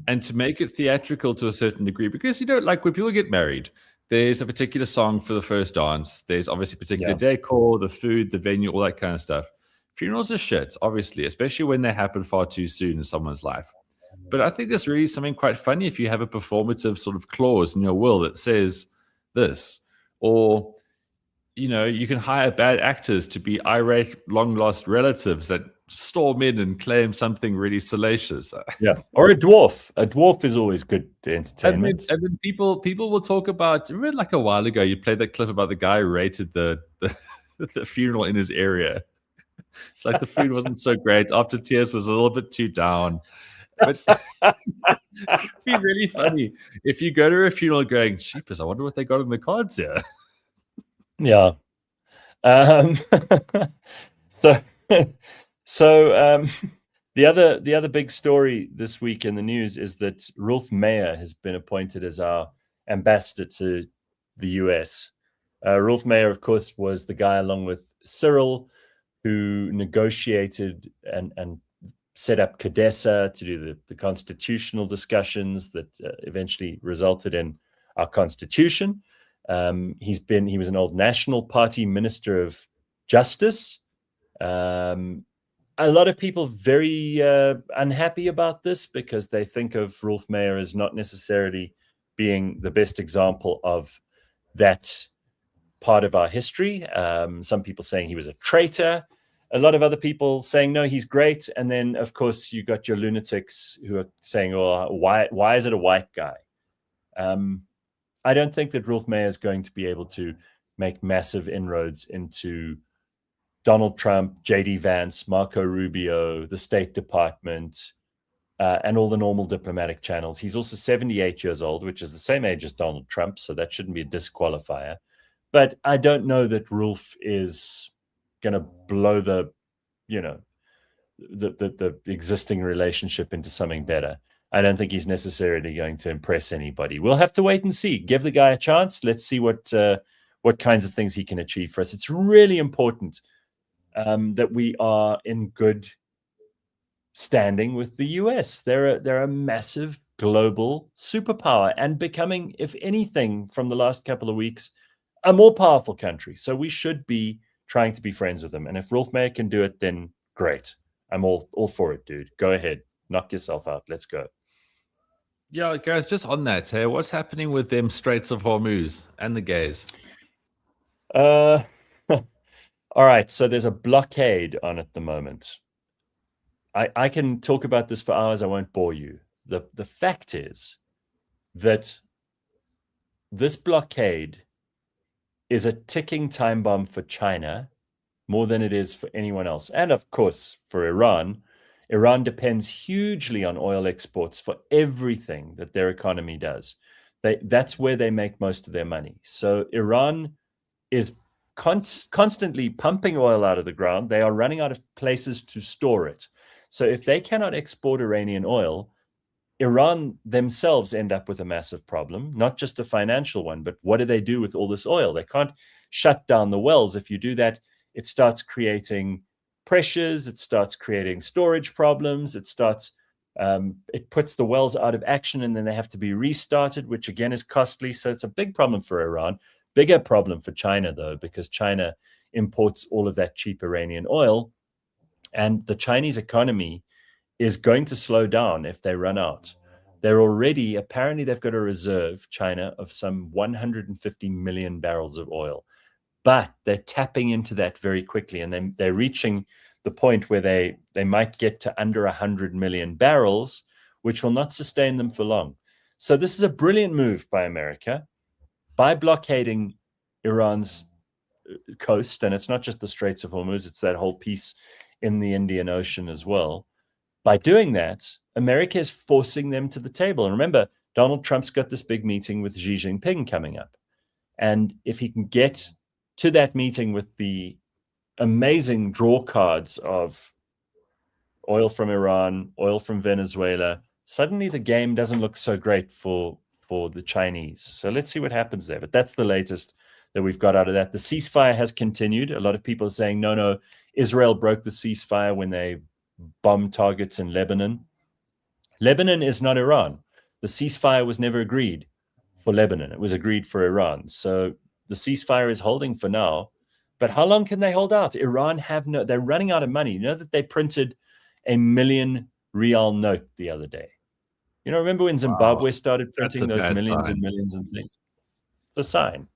and to make it theatrical to a certain degree, because like when people get married, there's a particular song for the first dance. There's obviously particular decor, the food, the venue, all that kind of stuff. Funerals are shit, obviously, especially when they happen far too soon in someone's life. But I think there's really something quite funny if you have a performative sort of clause in your will that says this. Or, you can hire bad actors to be irate, long-lost relatives that storm in and claim something really salacious. Yeah, or a dwarf. A dwarf is always good entertainment. And then people will talk about, remember like a while ago, you played that clip about the guy who rated the funeral in his area. It's like the food wasn't so great. After Tears was a little bit too down. But it'd be really funny if you go to a funeral going, sheepers, I wonder what they got in the cards here. Yeah. So the other big story this week in the news is that Rolf Meyer has been appointed as our ambassador to the US. Rolf Meyer, of course, was the guy along with Cyril who negotiated and set up CODESA to do the constitutional discussions that eventually resulted in our constitution. He was an old National Party Minister of Justice. A lot of people very unhappy about this because they think of Rolf Meyer as not necessarily being the best example of that part of our history. Some people saying he was a traitor. A lot of other people saying, no, he's great. And then, of course, you got your lunatics who are saying, oh, why is it a white guy? I don't think that Rolf Meyer is going to be able to make massive inroads into Donald Trump, J.D. Vance, Marco Rubio, the State Department, and all the normal diplomatic channels. He's also 78 years old, which is the same age as Donald Trump, so that shouldn't be a disqualifier. But I don't know that Rolf is going to blow the existing relationship into something better. I don't think he's necessarily going to impress anybody. We'll have to wait and see. Give the guy a chance. Let's see what kinds of things he can achieve for us. It's really important that we are in good standing with the US. They're a massive global superpower and becoming, if anything, from the last couple of weeks, a more powerful country. So we should be trying to be friends with them. And if Rolf Meyer can do it, then great. I'm all for it, dude. Go ahead. Knock yourself out. Let's go. Yeah, guys, just on that, hey, what's happening with them Straits of Hormuz and the gays? All right. So there's a blockade on at the moment. I can talk about this for hours. I won't bore you. The fact is that this blockade is a ticking time bomb for China more than it is for anyone else. And of course, for Iran. Iran depends hugely on oil exports for everything that their economy does. That's where they make most of their money. So Iran is constantly pumping oil out of the ground. They are running out of places to store it. So if they cannot export Iranian oil, Iran themselves end up with a massive problem, not just a financial one, but what do they do with all this oil? They can't shut down the wells. If you do that, it starts creating pressures, it starts creating storage problems, it puts the wells out of action, and then they have to be restarted, which again is costly. So it's a big problem for Iran. Bigger problem for China, though, because China imports all of that cheap Iranian oil, and the Chinese economy is going to slow down if they run out. Apparently they've got a reserve, China, of some 150 million barrels of oil. but they're tapping into that very quickly, and they're reaching the point where they might get to under 100 million barrels, which will not sustain them for long. So this is a brilliant move by America by blockading Iran's coast, and it's not just the Straits of Hormuz, it's that whole piece in the Indian Ocean as well. By doing that, America is forcing them to the table. And remember, Donald Trump's got this big meeting with Xi Jinping coming up. And if he can get to that meeting with the amazing draw cards of oil from Iran, oil from Venezuela, suddenly the game doesn't look so great for the Chinese. So let's see what happens there. But that's the latest that we've got out of that. The ceasefire has continued. A lot of people are saying, no, Israel broke the ceasefire when they bombed targets in Lebanon. Lebanon is not Iran. The ceasefire was never agreed for Lebanon. It was agreed for Iran. So the ceasefire is holding for now. But how long can they hold out? Iran they're running out of money. You know that they printed a $1 million real note the other day. You know, remember when Zimbabwe started printing those millions and millions and things? It's a sign.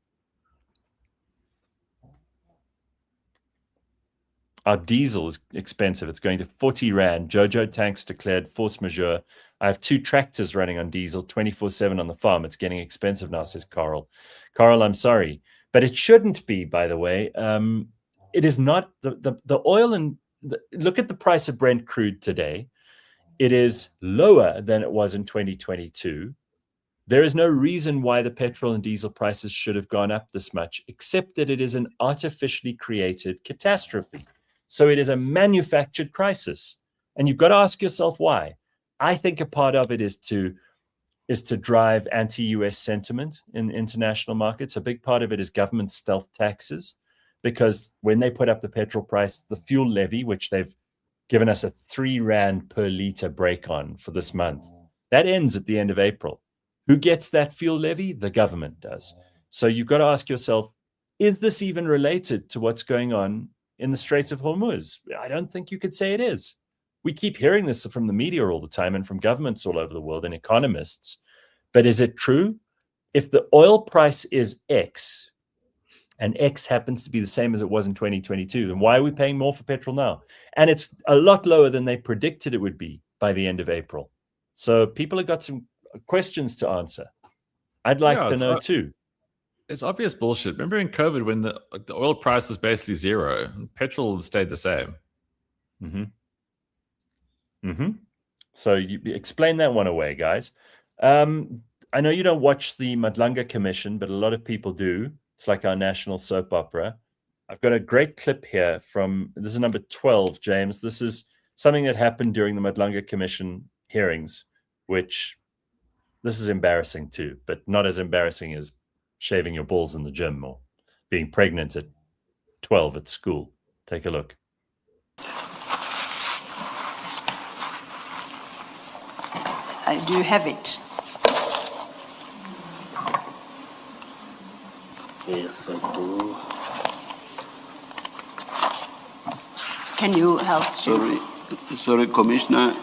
Our diesel is expensive. It's going to 40 Rand. Jojo tanks declared force majeure. I have 2 tractors running on diesel 24/7 on the farm. It's getting expensive now, says Carl. Carl, I'm sorry. But it shouldn't be, by the way. It is not the oil and look at the price of Brent crude today. It is lower than it was in 2022. There is no reason why the petrol and diesel prices should have gone up this much, except that it is an artificially created catastrophe. So it is a manufactured crisis. And you've got to ask yourself why. I think a part of it is to drive anti-US sentiment in international markets. A big part of it is government stealth taxes, because when they put up the petrol price, the fuel levy, which they've given us a 3 Rand per litre break on for this month, that ends at the end of April. Who gets that fuel levy? The government does. So you've got to ask yourself, is this even related to what's going on in the Straits of Hormuz? I don't think you could say it is. We keep hearing this from the media all the time and from governments all over the world and economists. But is it true? If the oil price is X, and X happens to be the same as it was in 2022, then why are we paying more for petrol now? And it's a lot lower than they predicted it would be by the end of April. So people have got some questions to answer. I'd like to know too. It's obvious bullshit. Remember in COVID when the oil price was basically zero, petrol stayed the same. So you explain that one away, guys. I know you don't watch the Madlanga Commission, but a lot of people do. It's like our national soap opera. I've got a great clip here this is number 12, James. This is something that happened during the Madlanga Commission hearings, which this is embarrassing too, but not as embarrassing as shaving your balls in the gym or being pregnant at 12 at school. Take a look. Do you have it? Yes, I do. Can you help? Sorry, Commissioner.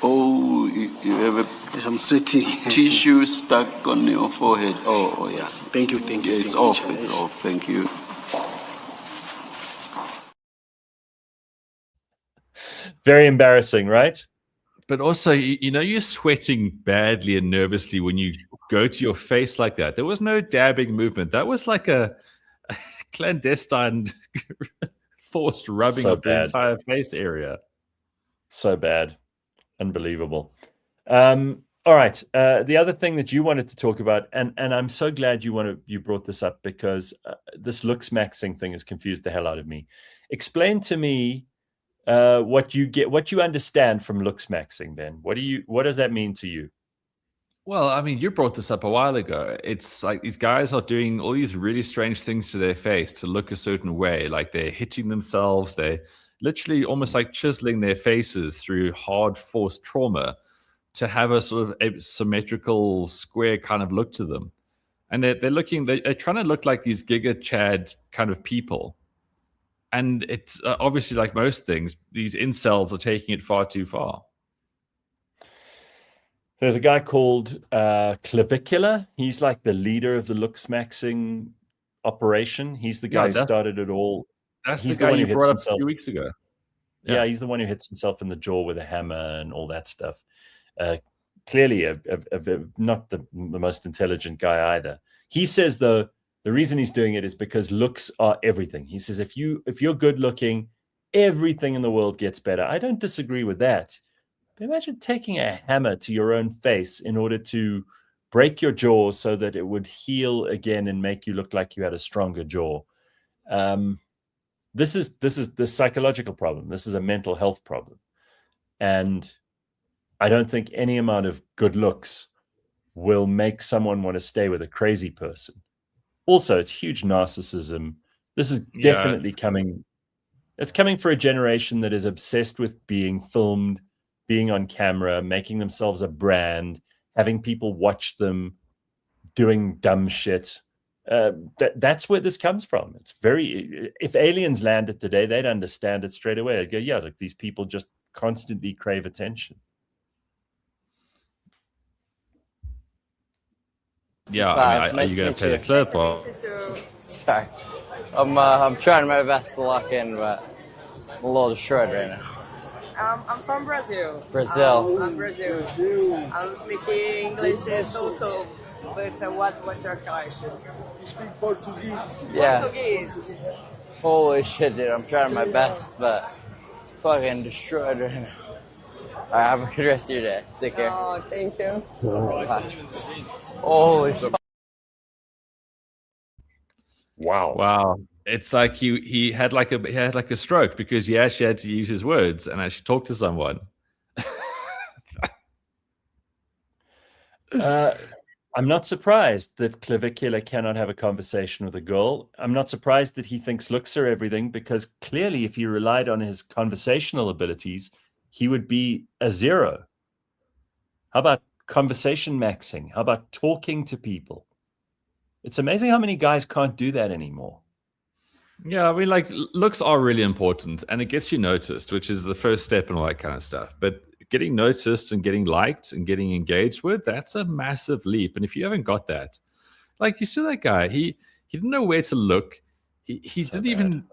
Oh, you have a I'm sweating. tissue stuck on your forehead. Oh, yeah. Thank you. Yeah, it's off. It's off. Thank you. Very embarrassing, right? But also, you're sweating badly and nervously when you go to your face like that. There was no dabbing movement. That was like a clandestine forced rubbing of the entire face area. So bad. Unbelievable. All right. The other thing that you wanted to talk about, and I'm so glad you brought this up, because this looksmaxxing thing has confused the hell out of me. Explain to me what you understand from looksmaxxing, Ben. What does that mean to you? Well, I mean, you brought this up a while ago. It's like these guys are doing all these really strange things to their face to look a certain way. Like they're hitting themselves. They're literally almost like chiseling their faces through hard forced trauma to have a sort of a symmetrical square kind of look to them. And they're trying to look like these Giga Chad kind of people. And it's obviously, like most things, these incels are taking it far too far. There's a guy called Clavicular. He's like the leader of the looksmaxxing operation. He's the guy who started it all. That's He's the guy one who you hits brought up himself. a few weeks ago. Yeah, he's the one who hits himself in the jaw with a hammer and all that stuff. Clearly, not the most intelligent guy either. He says, though, the reason he's doing it is because looks are everything. He says, if you're good looking, everything in the world gets better. I don't disagree with that. But imagine taking a hammer to your own face in order to break your jaw so that it would heal again and make you look like you had a stronger jaw. This is the psychological problem. This is a mental health problem. And I don't think any amount of good looks will make someone want to stay with a crazy person. Also, it's huge narcissism. This is definitely coming. It's coming for a generation that is obsessed with being filmed, being on camera, making themselves a brand, having people watch them doing dumb shit. That's where this comes from. It's if aliens landed today, they'd understand it straight away. They'd go, yeah, like these people just constantly crave attention. Yeah, I mean, are you going to play the clip or? Sorry, I'm trying my best to lock in, but I'm a little destroyed right now. I'm from Brazil. Brazil. I'm Brazil. I'm speaking English also, but what's your question? You speak Portuguese. Yeah. Portuguese. Holy shit, dude! I'm trying my best, but fucking destroyed right now. All right, have a good rest of your day. Take care. Oh, thank you. Bye. Holy shit. Wow. It's like he had like a stroke because he actually had to use his words and actually talk to someone. I'm not surprised that Clavicular cannot have a conversation with a girl. I'm not surprised that he thinks looks are everything, because clearly if he relied on his conversational abilities, he would be a zero. How about conversation maxing? How about talking to people? It's amazing how many guys can't do that anymore. Yeah, I mean, like, looks are really important and it gets you noticed, which is the first step and all that kind of stuff. But getting noticed and getting liked and getting engaged with, that's a massive leap. And if you haven't got that, like, you see that guy, he didn't know where to look. He so didn't bad. Even,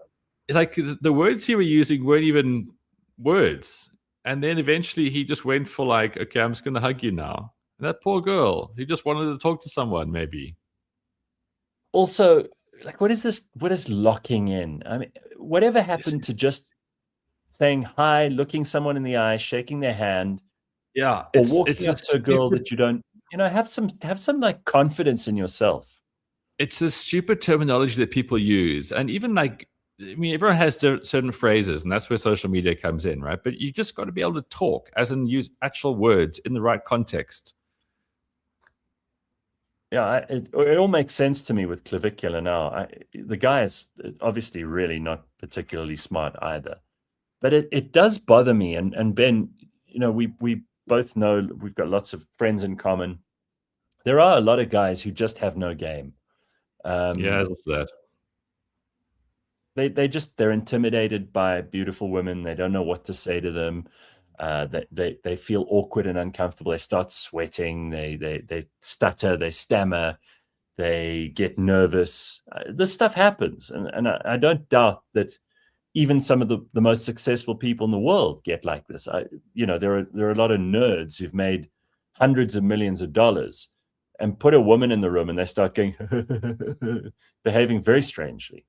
like, the words he was using weren't even words. And then eventually he just went for like, okay, I'm just going to hug you now. And that poor girl, he just wanted to talk to someone maybe. Also, like, what is this? What is locking in? I mean, whatever happened to just saying hi, looking someone in the eye, shaking their hand, or walking up to a girl that you don't, have some like confidence in yourself. It's this stupid terminology that people use, and even like, I mean, everyone has certain phrases, and that's where social media comes in, right? But you just got to be able to talk, as in use actual words in the right context. Yeah, it all makes sense to me with Clavicular now. The guy is obviously really not particularly smart either. But it does bother me. And Ben, we both know we've got lots of friends in common. There are a lot of guys who just have no game. What's that? They're intimidated by beautiful women. They don't know what to say to them. They feel awkward and uncomfortable. They start sweating. They stutter. They stammer. They get nervous. This stuff happens, and I don't doubt that even some of the most successful people in the world get like this. There are a lot of nerds who've made hundreds of millions of dollars, and put a woman in the room, and they start going behaving very strangely.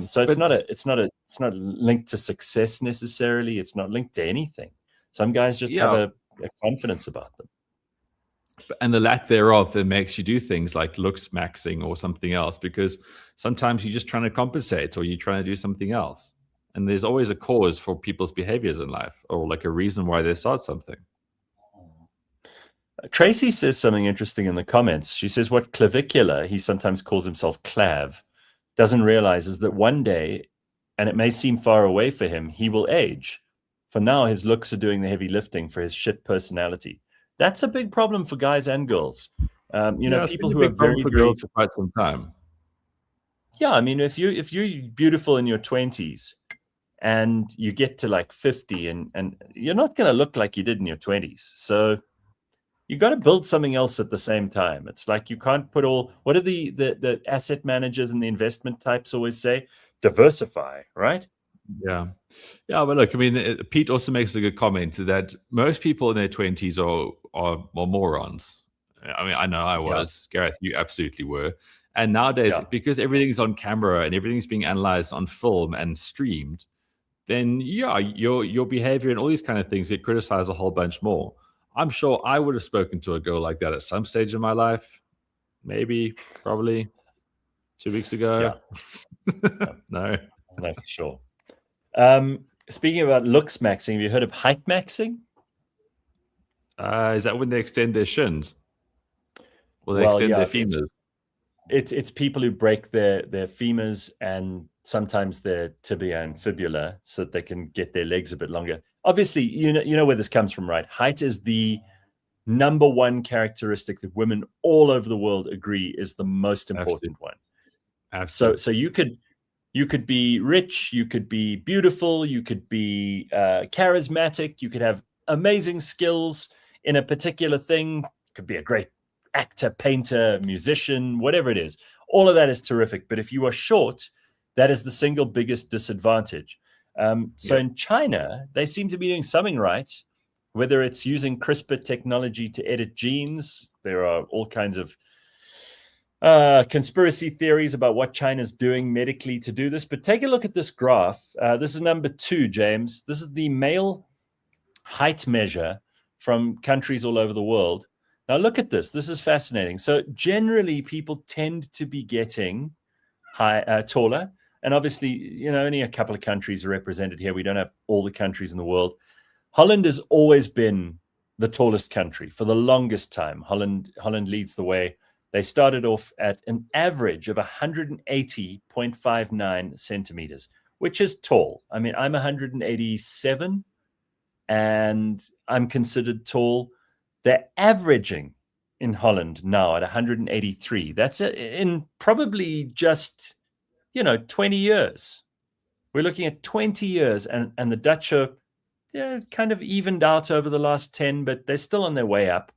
So it's not linked to success necessarily. It's not linked to anything. Some guys just have a confidence about them. And the lack thereof that makes you do things like looksmaxxing or something else, because sometimes you're just trying to compensate or you're trying to do something else. And there's always a cause for people's behaviors in life, or like a reason why they start something. Tracy says something interesting in the comments. She says what Clavicular, he sometimes calls himself Clav, doesn't realize is that one day, and it may seem far away for him, he will age. For now, his looks are doing the heavy lifting for his shit personality. That's a big problem for guys and girls. People who are very, for girls for quite some time. Yeah, I mean, if you're beautiful in your 20s and you get to like 50, and you're not going to look like you did in your 20s. So you got to build something else at the same time. It's like you can't put all. What do the asset managers and the investment types always say? Diversify, right? Yeah. But look, I mean, Pete also makes a good comment that most people in their 20s are morons. I mean, I know I was. Gareth, you absolutely were. And nowadays, because everything's on camera and everything's being analyzed on film and streamed, then your behavior and all these kind of things get criticized a whole bunch more. I'm sure I would have spoken to a girl like that at some stage in my life. Maybe, probably 2 weeks ago. No, for sure. Speaking about looksmaxxing, have you heard of height maxing? Is that when they extend their shins? Or they extend their femurs? It's people who break their femurs and sometimes their tibia and fibula so that they can get their legs a bit longer. Obviously, you know where this comes from, right? Height is the number one characteristic that women all over the world agree is the most important one. Absolutely. So you could be rich, you could be beautiful, you could be charismatic, you could have amazing skills in a particular thing, could be a great actor, painter, musician, whatever it is. All of that is terrific. But if you are short, that is the single biggest disadvantage. So in China, they seem to be doing something right, whether it's using CRISPR technology to edit genes. There are all kinds of conspiracy theories about what China's doing medically to do this. But take a look at this graph. This is number 2, James. This is the male height measure from countries all over the world. Now look at this. This is fascinating. So generally, people tend to be getting taller. And obviously, only a couple of countries are represented here. We don't have all the countries in the world. Holland has always been the tallest country for the longest time. Holland leads the way. They started off at an average of 180.59 centimeters, which is tall. I mean, I'm 187 and I'm considered tall. They're averaging in Holland now at 183. That's in probably just, 20 years. We're looking at 20 years, and the Dutch are kind of evened out over the last 10, but they're still on their way up.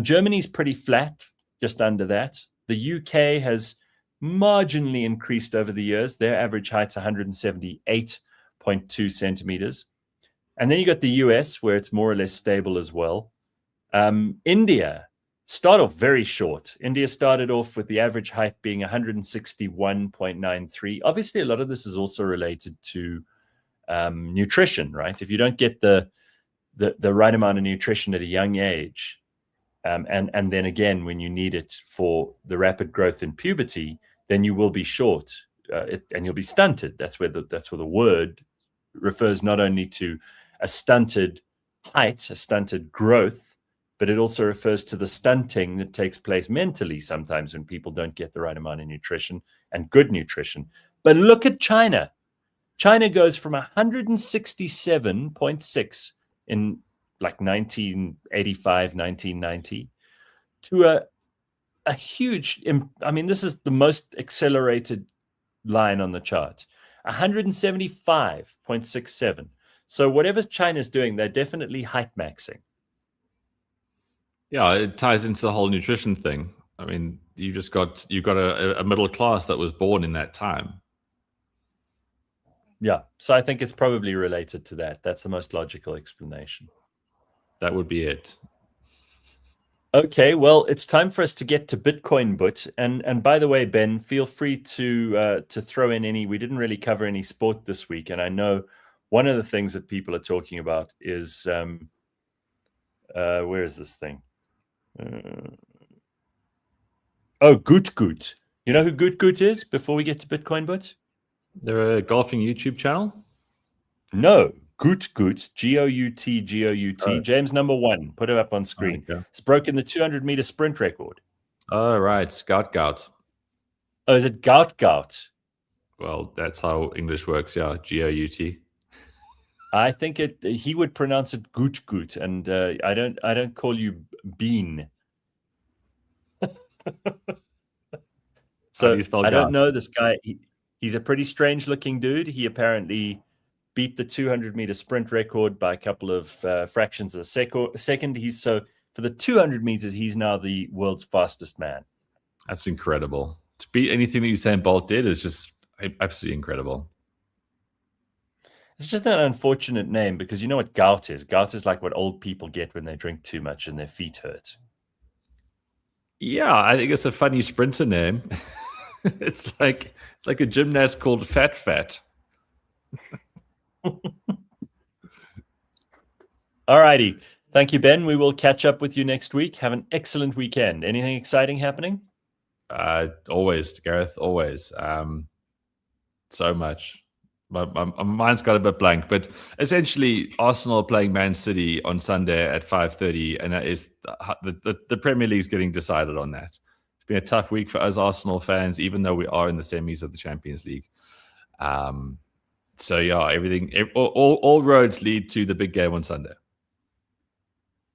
Germany's pretty flat, just under that. The UK has marginally increased over the years. Their average height's 178.2 centimeters. And then you got the US, where it's more or less stable as well. India start off very short. India started off with the average height being 161.93. Obviously, a lot of this is also related to nutrition, right? If you don't get the right amount of nutrition at a young age, and then again, when you need it for the rapid growth in puberty, then you will be short and you'll be stunted. That's where the word refers not only to a stunted height, a stunted growth, but it also refers to the stunting that takes place mentally sometimes when people don't get the right amount of nutrition and good nutrition. But look at China. China goes from 167.6 in like 1985, 1990 to a huge, I mean, this is the most accelerated line on the chart, 175.67. So whatever China's doing, they're definitely height maxing. Yeah, it ties into the whole nutrition thing. I mean, you've got a middle class that was born in that time. Yeah, so I think it's probably related to that. That's the most logical explanation. That would be it. Okay, well, it's time for us to get to Bitcoin Boet. And by the way, Ben, feel free to throw in any. We didn't really cover any sport this week, and I know one of the things that people are talking about is where is this thing? Goot. You know who Goot is? Before we get to Bitcoin Boet, they're a golfing YouTube channel. No, Goot, G-O-U-T. James number 1. Put it up on screen. Okay. It's broken the 200-meter sprint record. Oh, right. Gout. Oh, is it Gout? Well, that's how English works, yeah. G-O-U-T. I think he would pronounce it Goot, and I don't call you Bean. So I don't know this guy. He's a pretty strange-looking dude. He apparently beat the 200-meter sprint record by a couple of fractions of a second. He's for the 200 meters, he's now the world's fastest man. That's incredible. To beat anything that Usain Bolt did is just absolutely incredible. It's just an unfortunate name because you know what gout is? Gout is like what old people get when they drink too much and their feet hurt. Yeah, I think it's a funny sprinter name. It's like a gymnast called Fat. All righty. Thank you, Ben. We will catch up with you next week. Have an excellent weekend. Anything exciting happening? Always, Gareth, always. So much. My mind's got a bit blank, but essentially Arsenal are playing Man City on Sunday at 5:30, and that is the Premier League's getting decided on that. It's been a tough week for us Arsenal fans, even though we are in the semis of the Champions League. So yeah, all roads lead to the big game on Sunday.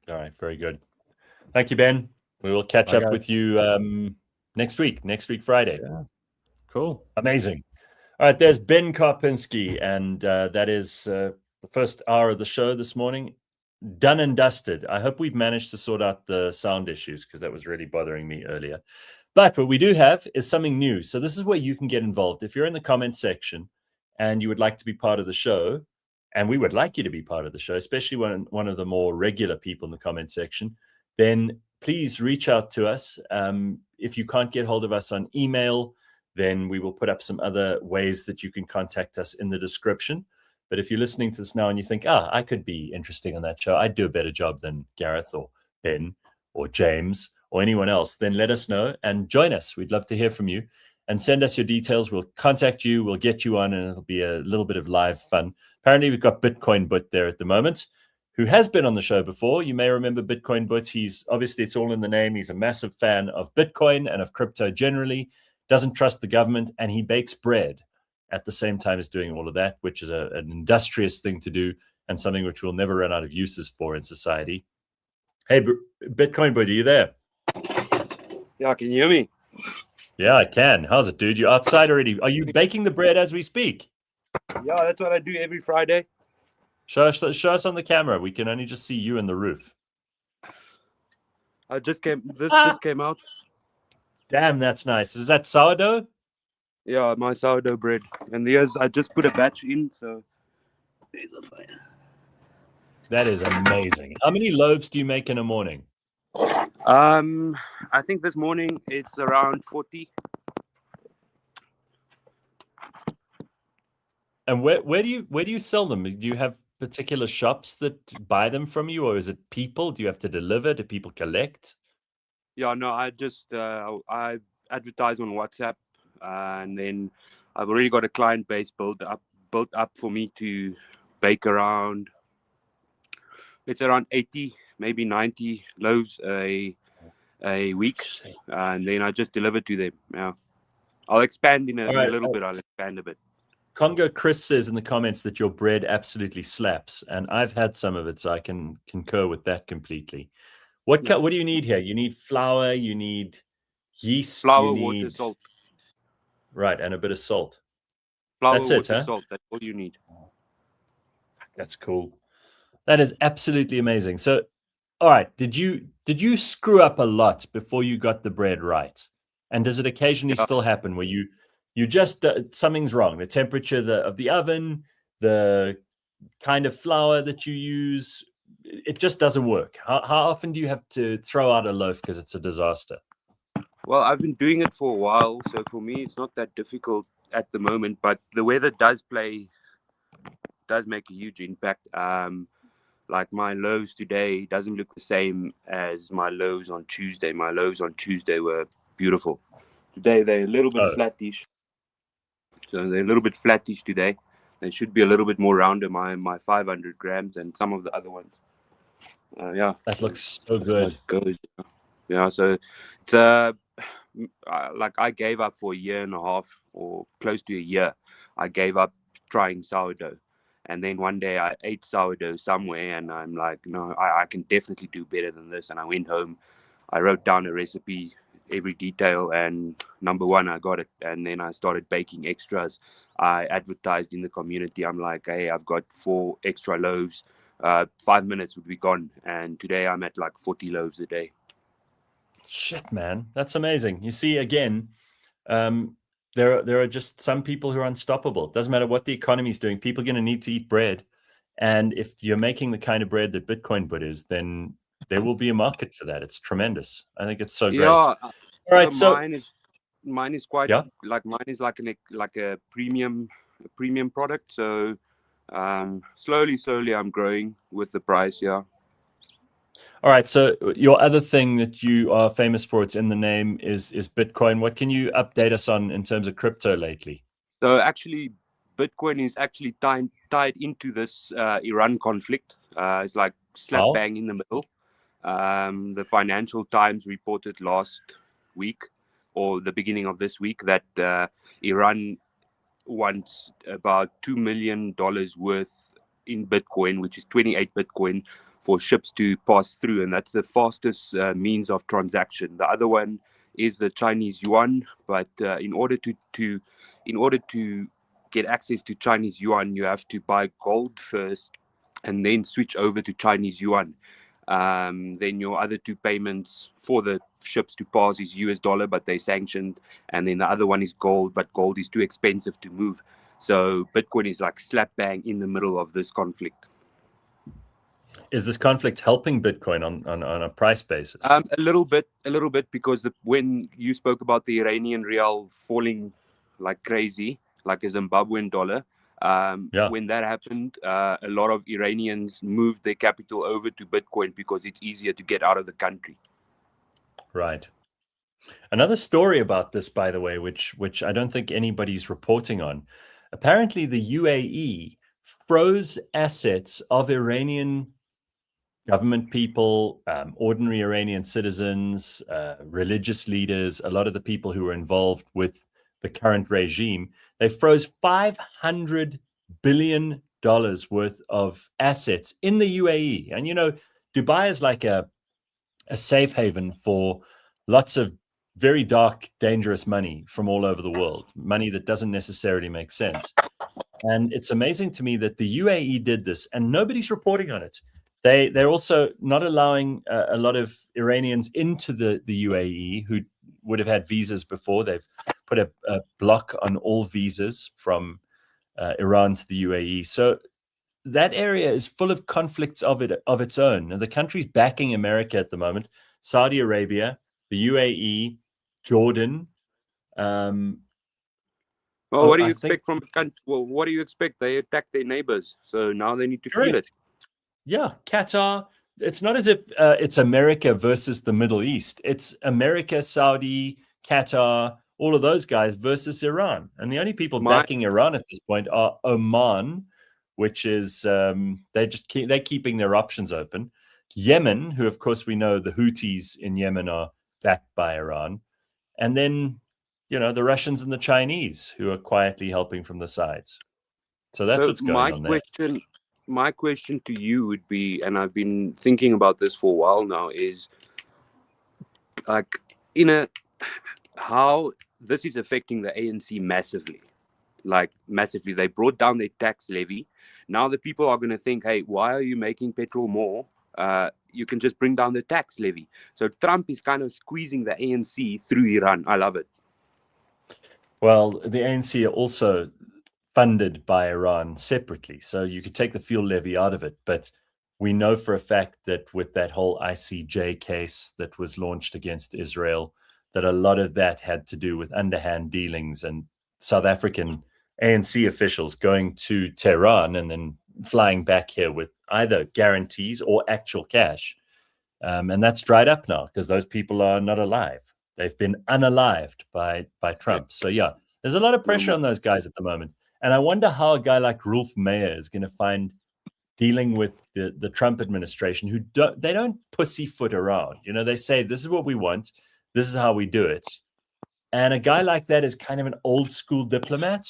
All right, very good. Thank you, Ben. We will catch up with you next week Friday. Yeah. Cool. Amazing. All right, there's Ben Karpinski, and that is the first hour of the show this morning. Done and dusted. I hope we've managed to sort out the sound issues because that was really bothering me earlier. But what we do have is something new. So this is where you can get involved. If you're in the comments section and you would like to be part of the show, and we would like you to be part of the show, especially when one of the more regular people in the comment section, then please reach out to us. If you can't get hold of us on email, then we will put up some other ways that you can contact us in the description. But if you're listening to this now and you think, I could be interesting on that show, I'd do a better job than Gareth or Ben or James or anyone else, then let us know and join us. We'd love to hear from you and send us your details. We'll contact you. We'll get you on, and it'll be a little bit of live fun. Apparently, we've got Bitcoin Boet there at the moment, who has been on the show before. You may remember Bitcoin Boet. He's obviously, it's all in the name. He's a massive fan of Bitcoin and of crypto generally, doesn't trust the government, and he bakes bread at the same time as doing all of that, which is an industrious thing to do and something which we'll never run out of uses for in society. Hey, Bitcoin Boet, are you there? Yeah, can you hear me? Yeah, I can. How's it, dude? You're outside already. Are you baking the bread as we speak? Yeah, that's what I do every Friday. Show us on the camera. We can only just see you and the roof. This came out. Damn, that's nice. Is that sourdough? Yeah, my sourdough bread. And I just put a batch in, so there's a fire. That is amazing. How many loaves do you make in a morning? I think this morning it's around 40. And where do you sell them? Do you have particular shops that buy them from you, or is it people? Do you have to deliver? Do people collect? Yeah, no, I just I advertise on WhatsApp, and then I've already got a client base built up for me to bake around. It's around 80, maybe 90 loaves a week, and then I just deliver to them. Yeah, I'll expand in a little bit. I'll expand a bit. Congo Chris says in the comments that your bread absolutely slaps, and I've had some of it, so I can concur with that completely. What do you need here? You need flour, you need yeast, flour, water, salt. Right, and a bit of salt. Flour, that's water, it, huh? salt. That's all you need. That's cool. That is absolutely amazing. So, all right, did you screw up a lot before you got the bread right? And does it occasionally still happen where you just something's wrong? The temperature of the oven, the kind of flour that you use, it just doesn't work. How often do you have to throw out a loaf because it's a disaster? Well, I've been doing it for a while, so for me it's not that difficult at the moment. But the weather does make a huge impact. Like my loaves today doesn't look the same as my loaves on Tuesday. My loaves on Tuesday were beautiful. Today they're a little bit flattish. So they're a little bit flattish today. They should be a little bit more rounder, my 500 grams and some of the other ones. Yeah. That looks so good. Yeah, so it's like I gave up for a year and a half or close to a year. I gave up trying sourdough. And then one day I ate sourdough somewhere and I'm like, no, I can definitely do better than this. And I went home, I wrote down a recipe, every detail, and number one, I got it. And then I started baking extras. I advertised in the community. I'm like, hey, I've got 4 extra loaves. 5 minutes would be gone. And today I'm at like 40 loaves a day. Shit, man, that's amazing. You see, again, there are just some people who are unstoppable. It doesn't matter what the economy is doing. People are going to need to eat bread. And if you're making the kind of bread that Bitcoin Boet is, then there will be a market for that. It's tremendous. I think it's so great. Yeah. All right. So mine is quite like a premium product. So slowly I'm growing with the price. Yeah. All right. So your other thing that you are famous for, it's in the name, is Bitcoin. What can you update us on in terms of crypto lately? So actually, Bitcoin is actually tied into this Iran conflict. It's like slap bang in the middle. The Financial Times reported last week or the beginning of this week that Iran wants about $2 million worth in Bitcoin, which is 28 Bitcoin, for ships to pass through, and that's the fastest means of transaction. The other one is the Chinese yuan, but in order to get access to Chinese yuan, you have to buy gold first and then switch over to Chinese yuan. Then your other two payments for the ships to pass is US dollar, but they're sanctioned. And then the other one is gold, but gold is too expensive to move. So Bitcoin is like slap bang in the middle of this conflict. Is this conflict helping Bitcoin on a price basis? A little bit, because when you spoke about the Iranian rial falling like crazy, like a Zimbabwean dollar, when that happened, a lot of Iranians moved their capital over to Bitcoin because it's easier to get out of the country. Right. Another story about this, by the way, which I don't think anybody's reporting on. Apparently, the UAE froze assets of Iranian government people, ordinary Iranian citizens, religious leaders, a lot of the people who were involved with the current regime. They froze $500 billion worth of assets in the UAE. And, you know, Dubai is like a safe haven for lots of very dark, dangerous money from all over the world, money that doesn't necessarily make sense. And it's amazing to me that the UAE did this and nobody's reporting on it. They're also not allowing a lot of Iranians into the UAE who would have had visas before. They've put a block on all visas from Iran to the UAE. So that area is full of conflicts of its own. And the country's backing America at the moment: Saudi Arabia, the UAE, Jordan. Well, what do you expect from a country? Well, what do you expect? They attack their neighbors, so now they need to feel it. Yeah, Qatar. It's not as if it's America versus the Middle East. It's America, Saudi, Qatar, all of those guys versus Iran. And the only people backing Iran at this point are Oman, which is they're keeping their options open. Yemen, who of course we know the Houthis in Yemen are backed by Iran, and then the Russians and the Chinese who are quietly helping from the sides. So that's what's going on there. My question to you would be, and I've been thinking about this for a while now, is like how this is affecting the ANC massively. Like massively. They brought down their tax levy. Now the people are going to think, hey, why are you making petrol more? You can just bring down the tax levy. So Trump is kind of squeezing the ANC through Iran. I love it. Well, the ANC are also funded by Iran separately. So you could take the fuel levy out of it. But we know for a fact that with that whole ICJ case that was launched against Israel, that a lot of that had to do with underhand dealings and South African ANC officials going to Tehran and then flying back here with either guarantees or actual cash. And that's dried up now because those people are not alive. They've been unalived by Trump. So yeah, there's a lot of pressure on those guys at the moment. And I wonder how a guy like Rolf Meyer is going to find dealing with the Trump administration, who they don't pussyfoot around. They say, this is what we want. This is how we do it. And a guy like that is kind of an old school diplomat.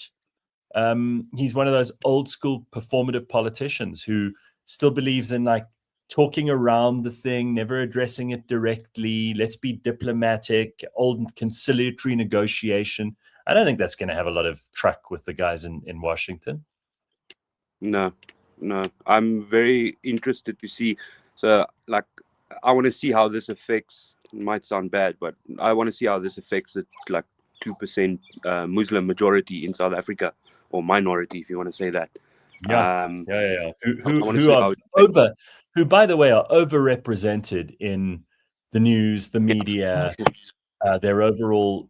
He's one of those old school performative politicians who still believes in like talking around the thing, never addressing it directly. Let's be diplomatic, old conciliatory negotiation. I don't think that's going to have a lot of truck with the guys in Washington. No. no, I'm very interested to see. So, like, I want to see how this affects. It might sound bad, but I want to see how this affects the like 2% Muslim majority in South Africa, or minority, if you want to say that. Yeah. I want to Who see are how it affects. who, by the way, are overrepresented in the news, the media, their overall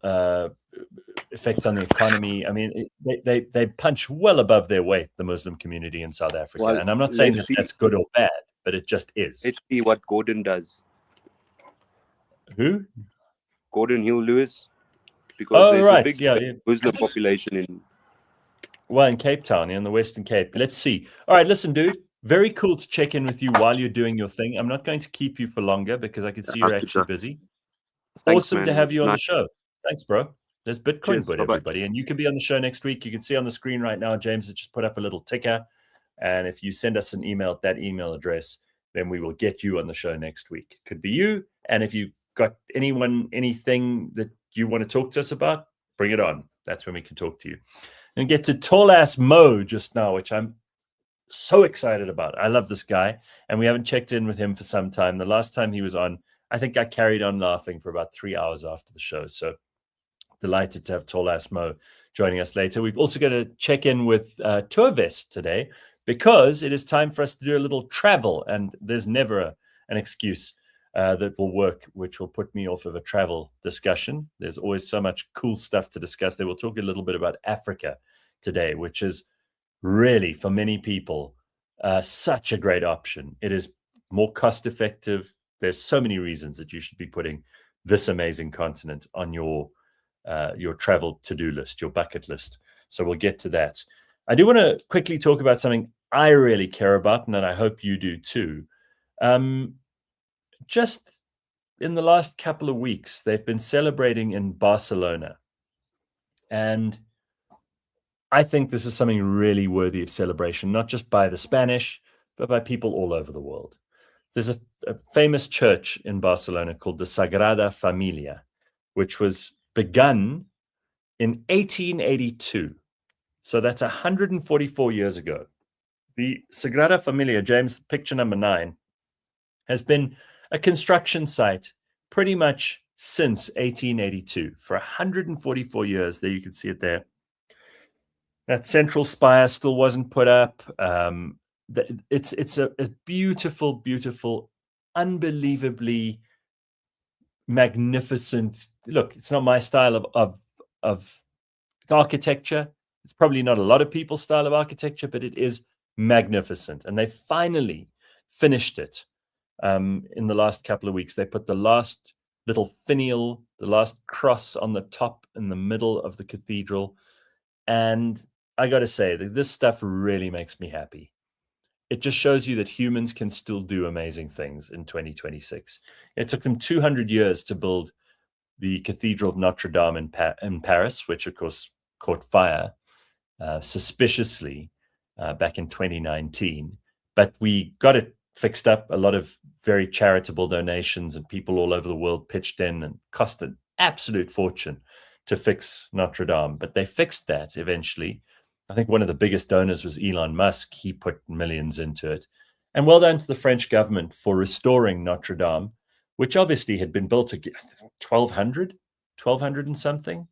effects on the economy. I mean, they punch well above their weight, the Muslim community in South Africa. Well, and I'm not saying let's that that's good or bad, but it just is. Let's see what Gordon does. Who? Gordon Hill-Lewis. Because there's a big Muslim population in... Well, in Cape Town, in the Western Cape. Let's see. All right, listen, dude. Very cool to check in with you while you're doing your thing. I'm not going to keep you for longer because I can see you're actually busy. Thanks, awesome man. to have you on the show. Thanks, bro. There's Bitcoin Boet, Bye-bye. everybody. And you can be on the show next week. You can see on the screen right now, James has just put up a little ticker. And if you send us an email at that email address, then we will get you on the show next week. Could be you. And if you got anything that you want to talk to us about, bring it on. That's when we can talk to you. And get to Tall Ass Mo just now, which I'm so excited about. I love this guy. And we haven't checked in with him for some time. The last time he was on, I think I carried on laughing for about 3 hours after the show. So delighted to have Tall Ass Mo joining us later. We've also got to check in with Tour Vest today because it is time for us to do a little travel. And there's never an excuse that will work, which will put me off of a travel discussion. There's always so much cool stuff to discuss. They will talk a little bit about Africa today, which is really, for many people, such a great option. It is more cost effective. There's so many reasons that you should be putting this amazing continent on your travel to-do list, your bucket list. So we'll get to that. I do want to quickly talk about something I really care about, and that I hope you do too. Just in the last couple of weeks, they've been celebrating in Barcelona. And I think this is something really worthy of celebration, not just by the Spanish, but by people all over the world. There's a famous church in Barcelona called the Sagrada Familia, which was begun in 1882. So that's 144 years ago. The Sagrada Familia, James, picture number 9, has been a construction site pretty much since 1882 for 144 years. There you can see it there. That central spire still wasn't put up. It's a beautiful, beautiful, unbelievably magnificent. Look, it's not my style of architecture. It's probably not a lot of people's style of architecture, but it is magnificent. And they finally finished it in the last couple of weeks. They put the last little finial, the last cross on the top in the middle of the cathedral. And I got to say that this stuff really makes me happy. It just shows you that humans can still do amazing things in 2026. It took them 200 years to build the Cathedral of Notre Dame in Paris, which of course caught fire suspiciously back in 2019. But we got it fixed up. A lot of very charitable donations and people all over the world pitched in, and cost an absolute fortune to fix Notre Dame. But they fixed that eventually. I think one of the biggest donors was Elon Musk. He put millions into it. And well done to the French government for restoring Notre Dame, which obviously had been built 1200 and something.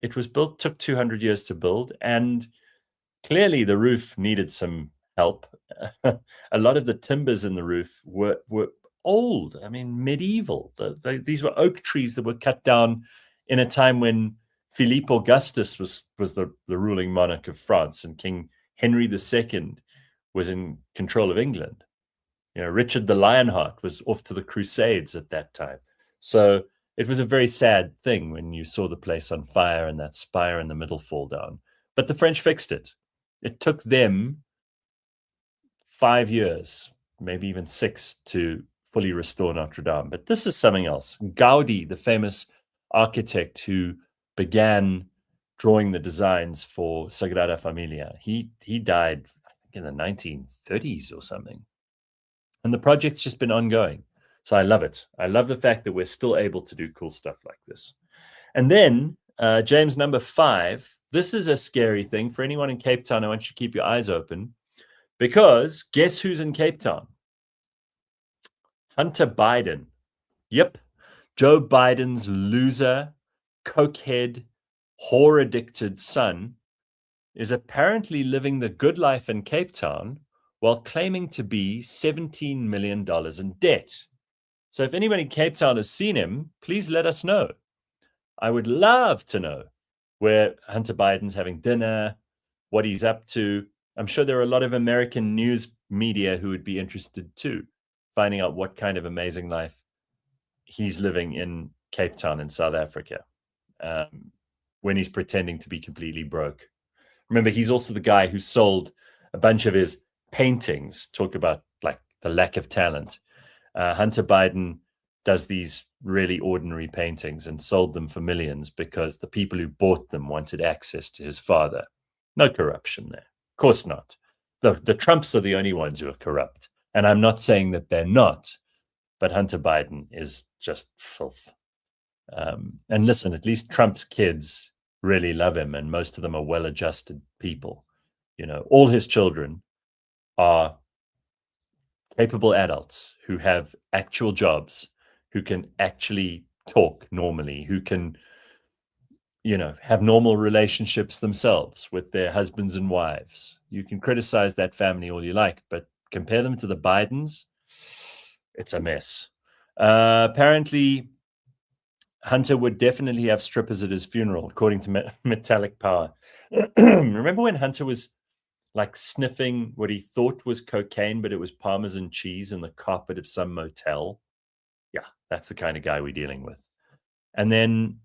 It was built, took 200 years to build, and clearly the roof needed some help. A lot of the timbers in the roof were old. I mean, medieval. These were oak trees that were cut down in a time when Philippe Augustus was the ruling monarch of France, and King Henry II was in control of England. You know, Richard the Lionheart was off to the Crusades at that time. So it was a very sad thing when you saw the place on fire and that spire in the middle fall down. But the French fixed it. It took them 5 years, maybe even 6, to fully restore Notre Dame. But this is something else. Gaudi, the famous architect who began drawing the designs for Sagrada Familia, he died, I think, in the 1930s or something. And the project's just been ongoing. So I love it. I love the fact that we're still able to do cool stuff like this. And then, James, number 5, this is a scary thing for anyone in Cape Town. I want you to keep your eyes open, Because guess who's in Cape Town? Hunter Biden. Yep. Joe Biden's loser, cokehead, whore-addicted son is apparently living the good life in Cape Town while claiming to be $17 million in debt. So if anybody in Cape Town has seen him, please let us know. I would love to know where Hunter Biden's having dinner, what he's up to. I'm sure there are a lot of American news media who would be interested too, finding out what kind of amazing life he's living in Cape Town in South Africa when he's pretending to be completely broke. Remember, he's also the guy who sold a bunch of his paintings. Talk about like the lack of talent. Hunter Biden does these really ordinary paintings and sold them for millions because the people who bought them wanted access to his father. No corruption there. Of course not. The Trumps are the only ones who are corrupt. And I'm not saying that they're not, but Hunter Biden is just filth. And listen, at least Trump's kids really love him, and most of them are well-adjusted people. You know, all his children are capable adults who have actual jobs, who can actually talk normally, who can, you know, have normal relationships themselves with their husbands and wives. You can criticize that family all you like, but compare them to the Bidens, it's a mess. Apparently, Hunter would definitely have strippers at his funeral, according to Metallic Power. Remember when Hunter was like sniffing what he thought was cocaine, but it was Parmesan cheese in the carpet of some motel? Yeah, that's the kind of guy we're dealing with. And then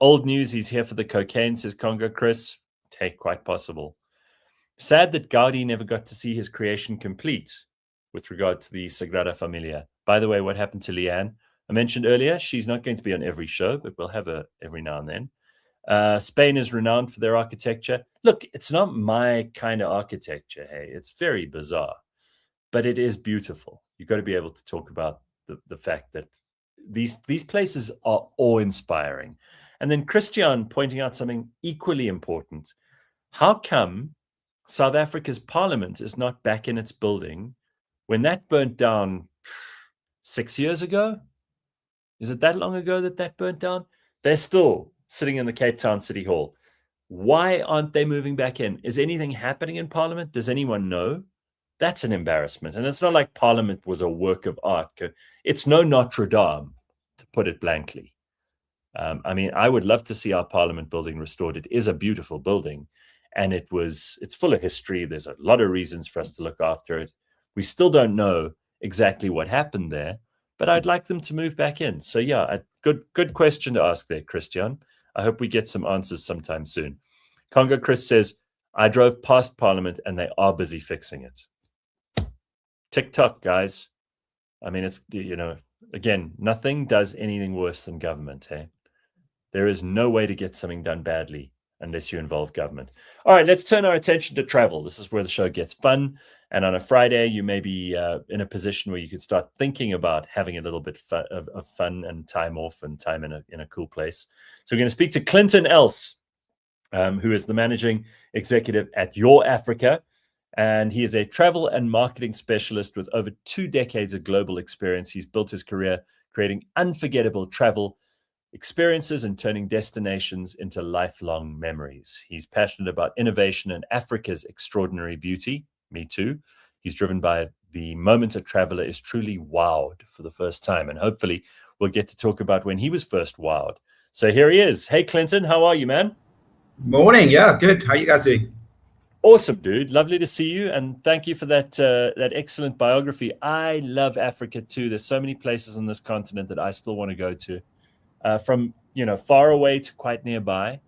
old news, he's here for the cocaine, says Congo Chris. Hey, quite possible. Sad that Gaudi never got to see his creation complete with regard to the Sagrada Familia. By the way, what happened to Leanne? I mentioned earlier, she's not going to be on every show, but we'll have her every now and then. Spain is renowned for their architecture. Look, it's not my kind of architecture, hey. It's very bizarre, but it is beautiful. You've got to be able to talk about the fact that these places are awe-inspiring. And then Christian pointing out something equally important. How come South Africa's parliament is not back in its building when that burnt down 6 years ago? Is it that long ago that burnt down? They're still sitting in the Cape Town City Hall. Why aren't they moving back in? Is anything happening in Parliament? Does anyone know? That's an embarrassment. And it's not like Parliament was a work of art. It's no Notre Dame, to put it blankly. I mean, I would love to see our Parliament building restored. It is a beautiful building, and it's full of history. There's a lot of reasons for us to look after it. We still don't know exactly what happened there, but I'd like them to move back in. So yeah, a good question to ask there, Christian. I hope we get some answers sometime soon. Congo Chris says, I drove past Parliament and they are busy fixing it. TikTok, guys. I mean, it's, you know, again, nothing does anything worse than government, hey? There is no way to get something done badly unless you involve government. All right, let's turn our attention to travel. This is where the show gets fun. And on a Friday, you may be in a position where you could start thinking about having a little bit of fun and time off and time in a cool place. So we're going to speak to Clinton Else, who is the managing executive at Your Africa. And he is a travel and marketing specialist with over 2 decades of global experience. He's built his career creating unforgettable travel experiences and turning destinations into lifelong memories. He's passionate about innovation and Africa's extraordinary beauty. Me too. He's driven by the moment a traveler is truly wowed for the first time. And hopefully we'll get to talk about when he was first wowed. So here he is. Hey, Clinton, how are you, man? Morning. Yeah, good. How are you guys doing? Awesome, dude. Lovely to see you. And thank you for that excellent biography. I love Africa too. There's so many places on this continent that I still want to go to, from, you know, far away to quite nearby.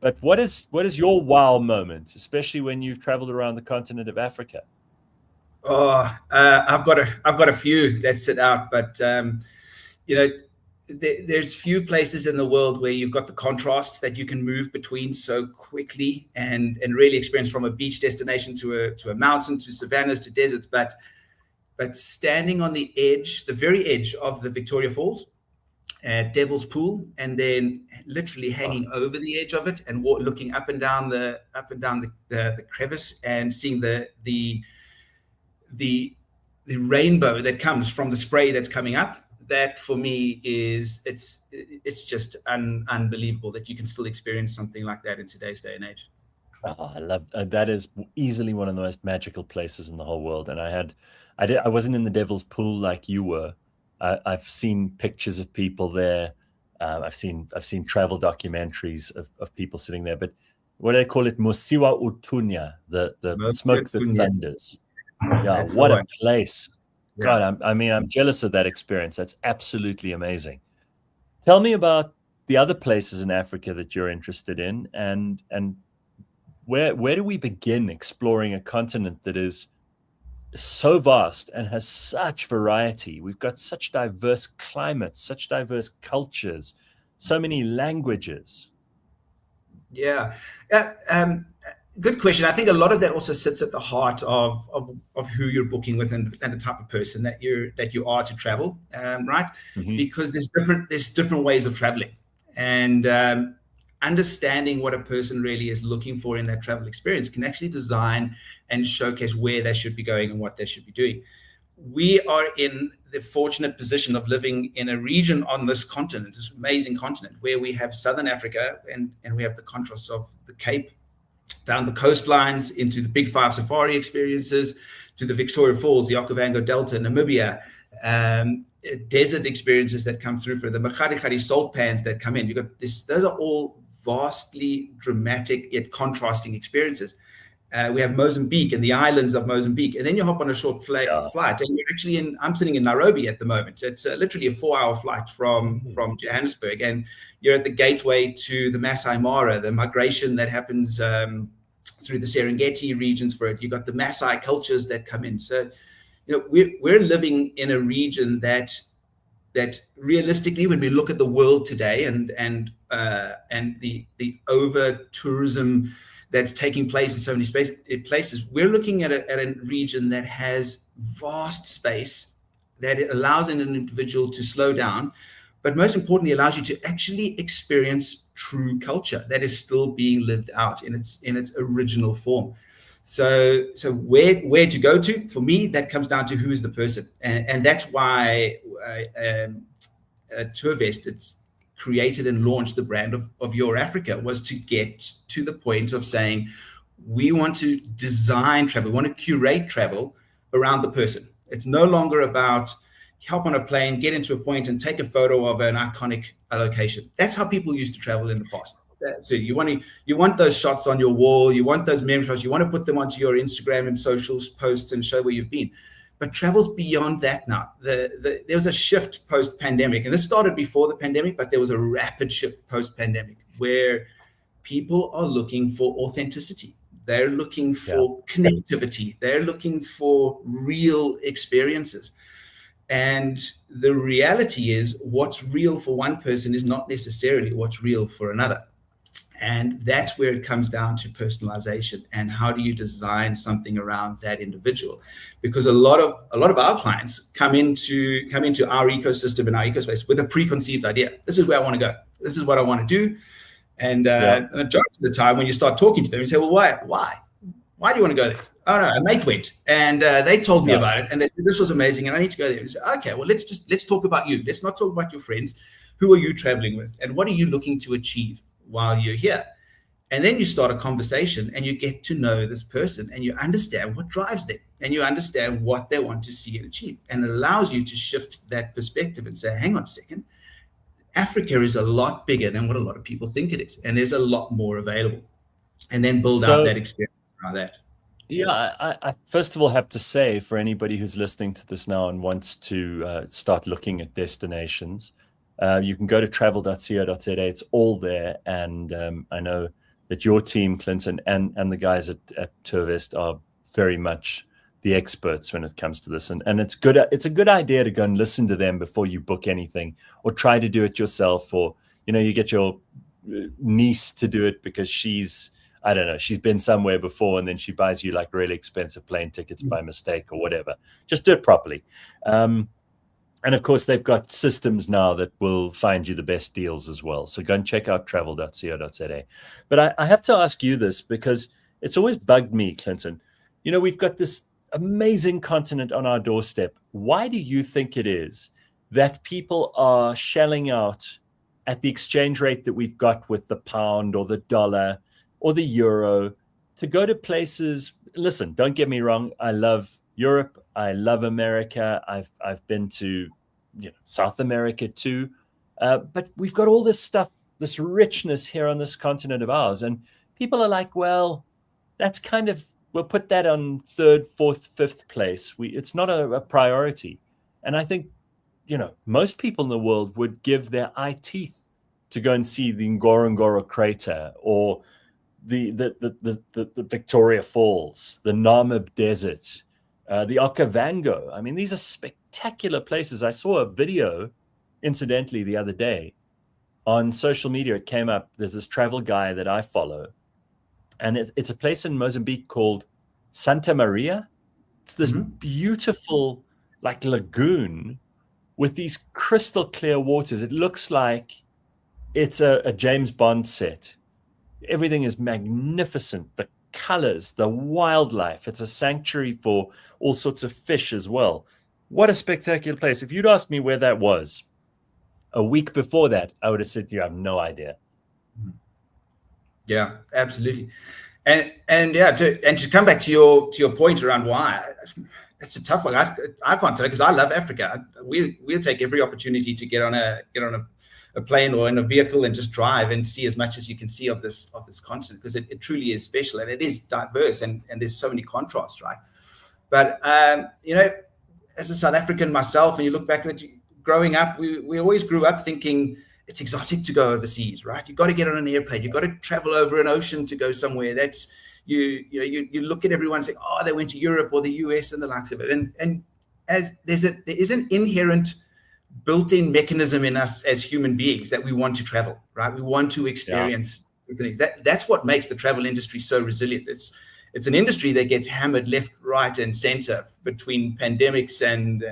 But what is your wow moment, especially when you've traveled around the continent of Africa? Oh, I've got a few that sit out, but you know, there's few places in the world where you've got the contrasts that you can move between so quickly and really experience, from a beach destination to a mountain, to savannas, to deserts. But standing on the edge, the very edge of the Victoria Falls, Devil's Pool, and then literally hanging over the edge of it and looking up and down the crevice and seeing the the rainbow that comes from the spray that's coming up, that for me is it's just unbelievable that you can still experience something like that in today's day and age. Oh, I love that. Is easily one of the most magical places in the whole world. And I wasn't in the Devil's Pool like you were. I've seen pictures of people there. I've seen travel documentaries of people sitting there. But what do they call it? Mosiwa Utunya, the smoke that thunders. Yeah, That's what the a one. place. Yeah. God, I'm jealous of that experience. That's absolutely amazing. Tell me about the other places in Africa that you're interested in, and where do we begin exploring a continent that is so vast and has such variety? We've got such diverse climates, such diverse cultures, so many languages. Yeah. Good question. I think a lot of that also sits at the heart of who you're booking with and the type of person that you are to travel, right? Mm-hmm. Because there's different ways of traveling, and understanding what a person really is looking for in that travel experience can actually design and showcase where they should be going and what they should be doing. We are in the fortunate position of living in a region on this continent, this amazing continent, where we have Southern Africa and we have the contrasts of the Cape, down the coastlines into the Big Five safari experiences, to the Victoria Falls, the Okavango Delta, Namibia, desert experiences that come through for the Makharikari salt pans that come in. You've got this; those are all vastly dramatic yet contrasting experiences. We have Mozambique and the islands of Mozambique, and then you hop on a short flight, and you're actually I'm sitting in Nairobi at the moment. It's literally a 4-hour flight from Johannesburg, and you're at the gateway to the Masai Mara, the migration that happens through the Serengeti regions for it. You've got the Maasai cultures that come in. So, we're living in a region that realistically, when we look at the world today and the over tourism that's taking place in so many places, we're looking at a region that has vast space, that it allows an individual to slow down, but most importantly, allows you to actually experience true culture that is still being lived out in its original form. So where to go to? For me, that comes down to who is the person, and that's why Tourvest, it's created and launched the brand of Your Africa, was to get to the point of saying, we want to design travel, we want to curate travel around the person. It's no longer about hop on a plane, get into a point and take a photo of an iconic location. That's how people used to travel in the past. So you want those shots on your wall, you want those memory shots, you want to put them onto your Instagram and socials posts and show where you've been. But travel's beyond that now. There was a shift post-pandemic, and this started before the pandemic, but there was a rapid shift post-pandemic where people are looking for authenticity. They're looking for connectivity. They're looking for real experiences. And the reality is, what's real for one person is not necessarily what's real for another. And that's where it comes down to personalization and how do you design something around that individual? Because a lot of our clients come into our ecosystem and our ecospace with a preconceived idea. This is where I want to go. This is what I want to do. And the majority of the time, when you start talking to them, you say, "Well, why? Why do you want to go there?" "Oh no, a mate went, and they told me about it, and they said this was amazing, and I need to go there." And say, "Okay, well, let's talk about you. Let's not talk about your friends. Who are you traveling with, and what are you looking to achieve while you're here?" And then you start a conversation, and you get to know this person, and you understand what drives them, and you understand what they want to see and achieve, and it allows you to shift that perspective and say, "Hang on a second. Africa is a lot bigger than what a lot of people think it is, and there's a lot more available," and then build out that experience around that. Yeah, I first of all have to say, for anybody who's listening to this now and wants to start looking at destinations, you can go to travel.co.za. It's all there, and I know that your team, Clinton, and the guys at Tourvest are very much the experts when it comes to this, and it's good. It's a good idea to go and listen to them before you book anything, or try to do it yourself, or you get your niece to do it because she's been somewhere before, and then she buys you like really expensive plane tickets by mistake or whatever. Just do it properly. And of course, they've got systems now that will find you the best deals as well. So go and check out travel.co.za. But I have to ask you this, because it's always bugged me, Clinton. We've got this amazing continent on our doorstep. Why do you think it is that people are shelling out at the exchange rate that we've got with the pound or the dollar or the euro to go to places? Listen, don't get me wrong. I love Europe. I love America. I've been to South America too. But we've got all this stuff, this richness here on this continent of ours. And people are like, well, that's kind of, we'll put that on third, fourth, fifth place. It's not a priority. And I think, most people in the world would give their eye teeth to go and see the Ngorongoro crater or the Victoria Falls, the Namib Desert, the Okavango. I mean, these are spectacular places. I saw a video, incidentally, the other day on social media. It came up. There's this travel guy that I follow, and it's a place in Mozambique called Santa Maria. It's this beautiful, like, lagoon with these crystal clear waters. It looks like it's a James Bond set. Everything is magnificent. The colors, the wildlife. It's a sanctuary for all sorts of fish as well. What a spectacular place. If you'd asked me where that was a week before that, I would have said to you, I have no idea. Yeah, absolutely. And to come back to your point around why, it's a tough one. I can't tell you because I love Africa. We'll take every opportunity to get on a plane or in a vehicle and just drive and see as much as you can see of this continent, because it truly is special and it is diverse and there's so many contrasts, right? But as a South African myself, and you look back at it, growing up, we always grew up thinking it's exotic to go overseas, right? You've got to get on an airplane, you've got to travel over an ocean to go somewhere. That's you look at everyone and say, oh, they went to Europe or the US and the likes of it. And as there is an inherent built-in mechanism in us as human beings that we want to travel, right? We want to experience things. That's what makes the travel industry so resilient. It's an industry that gets hammered left, right, and center between pandemics and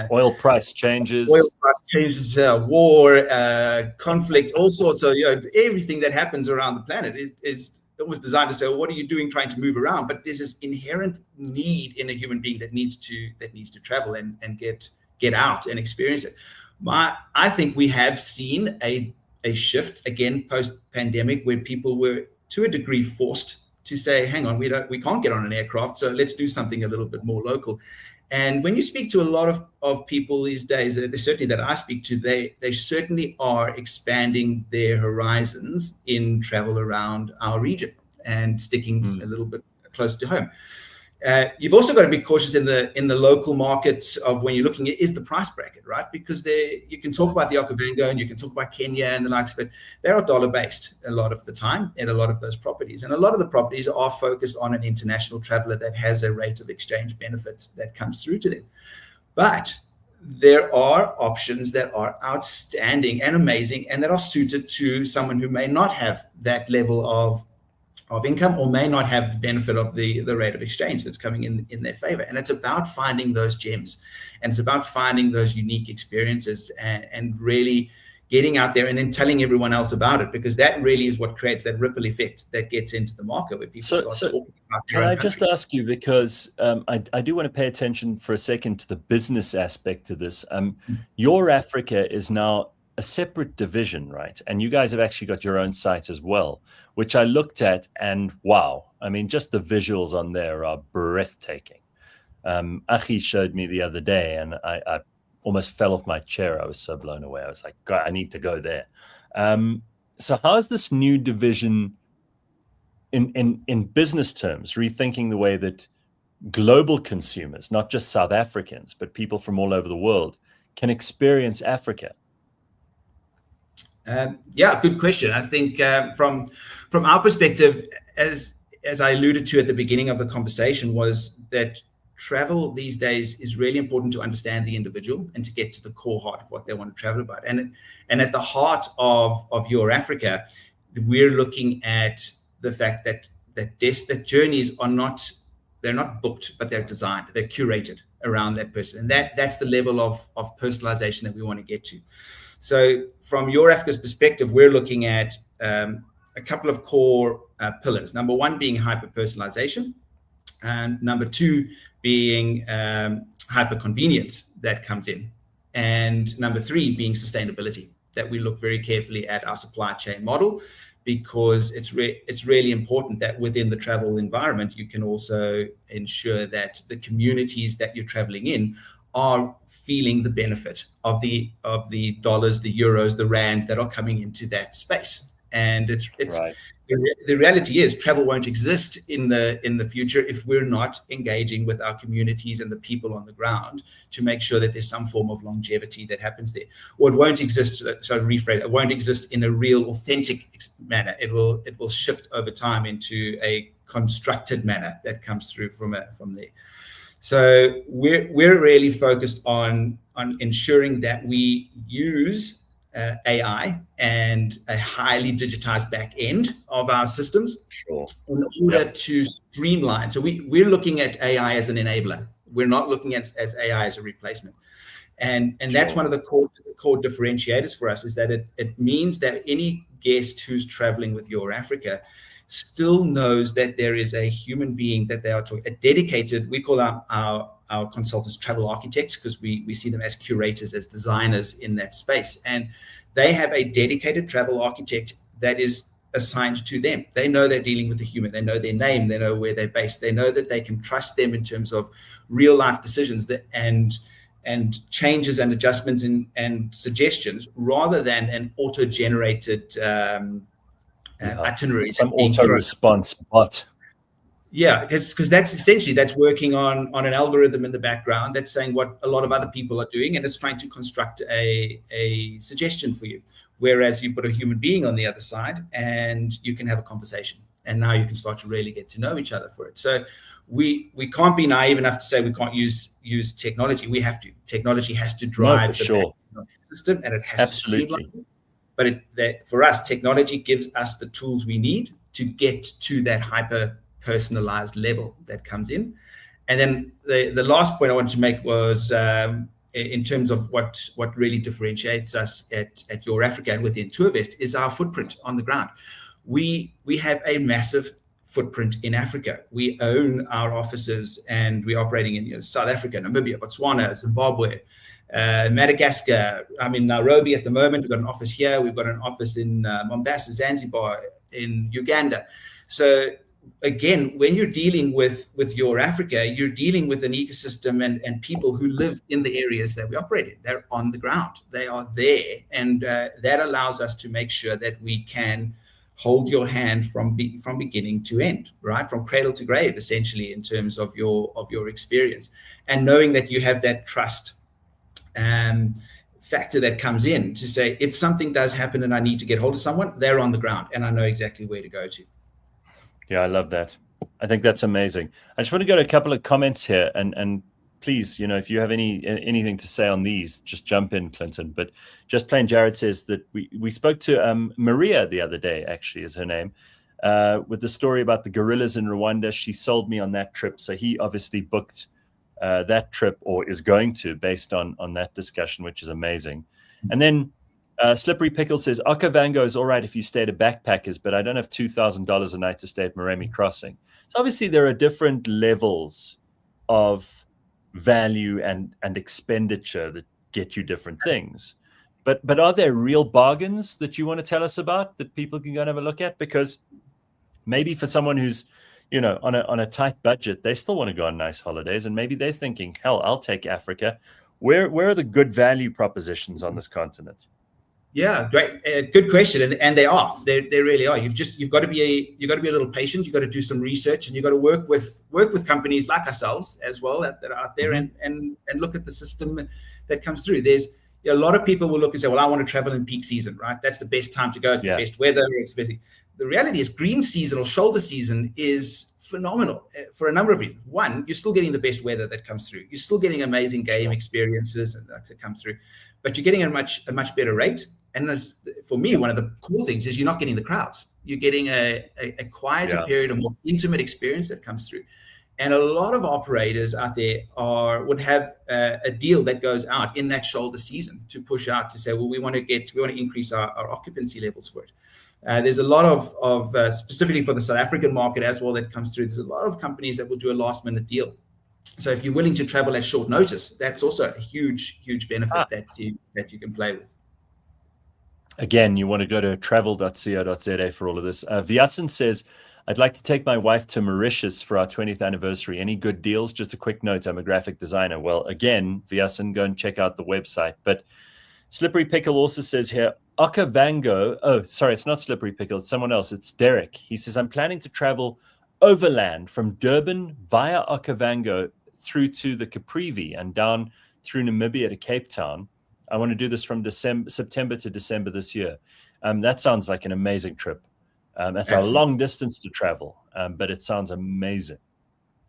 oil price changes, war, conflict, all sorts of everything that happens around the planet is almost designed to say, well, what are you doing trying to move around? But there's this inherent need in a human being that needs to travel and get out and experience it. I think we have seen a shift again post-pandemic where people were to a degree forced to say, hang on, we can't get on an aircraft, so let's do something a little bit more local. And when you speak to a lot of people these days, certainly that I speak to, they certainly are expanding their horizons in travel around our region and sticking a little bit close to home. You've also got to be cautious in the local markets of when you're looking at is the price bracket, right? Because you can talk about the Okavango and you can talk about Kenya and the likes, but they are dollar-based a lot of the time in a lot of those properties. And a lot of the properties are focused on an international traveler that has a rate of exchange benefits that comes through to them. But there are options that are outstanding and amazing and that are suited to someone who may not have that level of income or may not have the benefit of the rate of exchange that's coming in their favor. And it's about finding those gems, and it's about finding those unique experiences and really getting out there and then telling everyone else about it, because that really is what creates that ripple effect that gets into the market where people start talking about their own country. Just ask you, because I do want to pay attention for a second to the business aspect of this. Your Africa is now a separate division, right? And you guys have actually got your own site as well, which I looked at, and wow, I mean, just the visuals on there are breathtaking. Achi showed me the other day, and I almost fell off my chair. I was so blown away. I was like, God, I need to go there. So how's this new division in business terms, rethinking the way that global consumers, not just South Africans, but people from all over the world, can experience Africa? Good question. I think from our perspective, as I alluded to at the beginning of the conversation, was that travel these days is really important to understand the individual and to get to the core heart of what they want to travel about. And at the heart of your Africa, we're looking at the fact that journeys are not booked, but they're designed, they're curated around that person. And that's the level of personalization that we want to get to. So from your Africa's perspective, we're looking at a couple of core pillars. Number one being hyper-personalization. And number two being hyper convenience that comes in. And number three being sustainability, that we look very carefully at our supply chain model, because it's really important that within the travel environment, you can also ensure that the communities that you're traveling in are feeling the benefit of the dollars, the euros, the rands that are coming into that space. And it's right. The reality is travel won't exist in the future if we're not engaging with our communities and the people on the ground to make sure that there's some form of longevity that happens there. Or it won't exist, so rephrase, it won't exist in a real authentic manner. It will shift over time into a constructed manner that comes through from there. So we're really focused on ensuring that we use AI and a highly digitized back end of our systems in order to streamline. So we're looking at AI as an enabler. We're not looking at as AI as a replacement. And that's one of the core differentiators for us, is that it means that any guest who's traveling with Your Africa still knows that there is a human being that they are talking, a dedicated, we call our consultants travel architects, because we see them as curators, as designers in that space. And they have a dedicated travel architect that is assigned to them. They know they're dealing with a human. They know their name. They know where they're based. They know that they can trust them in terms of real life decisions and changes and adjustments and suggestions, rather than an auto-generated itinerary. Some auto-response bot. Yeah, because that's working on an algorithm in the background that's saying what a lot of other people are doing, and it's trying to construct a suggestion for you. Whereas you put a human being on the other side and you can have a conversation, and now you can start to really get to know each other for it. So we can't be naive enough to say we can't use technology. We have to. Technology has to drive the system, and it has to streamline. But for us, technology gives us the tools we need to get to that hyper personalized level that comes in. And then the last point I wanted to make was in terms of what really differentiates us at Your Africa and within TourVest is our footprint on the ground. We have a massive footprint in Africa. We own our offices, and we're operating in South Africa, Namibia, Botswana, Zimbabwe, Madagascar. I'm in Nairobi at the moment. We've got an office here. We've got an office in Mombasa, Zanzibar, in Uganda. So again, when you're dealing with Your Africa, you're dealing with an ecosystem and people who live in the areas that we operate in. They're on the ground. They are there. And that allows us to make sure that we can hold your hand from beginning to end, right? From cradle to grave, essentially, in terms of your experience. And knowing that you have that trust factor that comes in to say, if something does happen and I need to get hold of someone, they're on the ground and I know exactly where to go to. Yeah, I love that. I think that's amazing. I just want to go to a couple of comments here, and please, if you have anything to say on these, just jump in, Clinton. But Just Plain Jared says that we spoke to Maria the other day, actually is her name, with the story about the gorillas in Rwanda. She sold me on that trip. So he obviously booked that trip, or is going to, based on that discussion, which is amazing. And then Slippery Pickle says, Okavango is all right if you stay at a backpackers, but I don't have $2,000 a night to stay at Moremi Crossing. So obviously there are different levels of value and expenditure that get you different things. But are there real bargains that you want to tell us about that people can go and have a look at? Because maybe for someone who's on a tight budget, they still want to go on nice holidays, and maybe they're thinking, hell, I'll take Africa. Where are the good value propositions on this continent? Yeah, great, good question, and they are. They really are. You've got to be a little patient. You've got to do some research, and you've got to work with companies like ourselves as well that are out there, and look at the system that comes through. There's a lot of people will look and say, well, I want to travel in peak season, right? That's the best time to go. It's the best weather. It's busy. The reality is green season or shoulder season is phenomenal for a number of reasons. One, you're still getting the best weather that comes through. You're still getting amazing game experiences that come through, but you're getting a much better rate. And for me, one of the cool things is you're not getting the crowds. You're getting a quieter period, a more intimate experience that comes through. And a lot of operators out there would have a deal that goes out in that shoulder season to push out to say, well, we want to increase our occupancy levels for it. There's a lot of specifically for the South African market as well that comes through. There's a lot of companies that will do a last minute deal. So if you're willing to travel at short notice, that's also a huge benefit that you can play with. Again, you want to go to travel.co.za for all of this. Vyasan says, I'd like to take my wife to Mauritius for our 20th anniversary. Any good deals? Just a quick note, I'm a graphic designer. Well, again, Vyasan, go and check out the website. But Slippery Pickle also says here, Okavango. Oh, sorry, it's not Slippery Pickle. It's someone else. It's Derek. He says, I'm planning to travel overland from Durban via Okavango through to the Caprivi and down through Namibia to Cape Town. I want to do this from September to December this year. That sounds like an amazing trip. That's a long distance to travel, but it sounds amazing.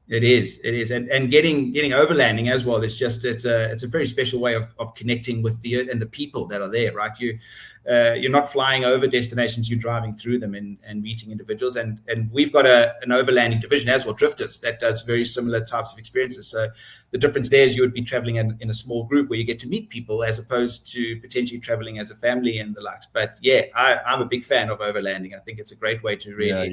It is, and getting overlanding as well is just it's a very special way of connecting with the earth and the people that are there, right? You're not flying over destinations, you're driving through them and meeting individuals, and we've got an overlanding division as well, Drifters, that does very similar types of experiences. So the difference there is you would be traveling in a small group where you get to meet people as opposed to potentially traveling as a family and the likes. But yeah, I'm a big fan of overlanding. I think it's a great way to really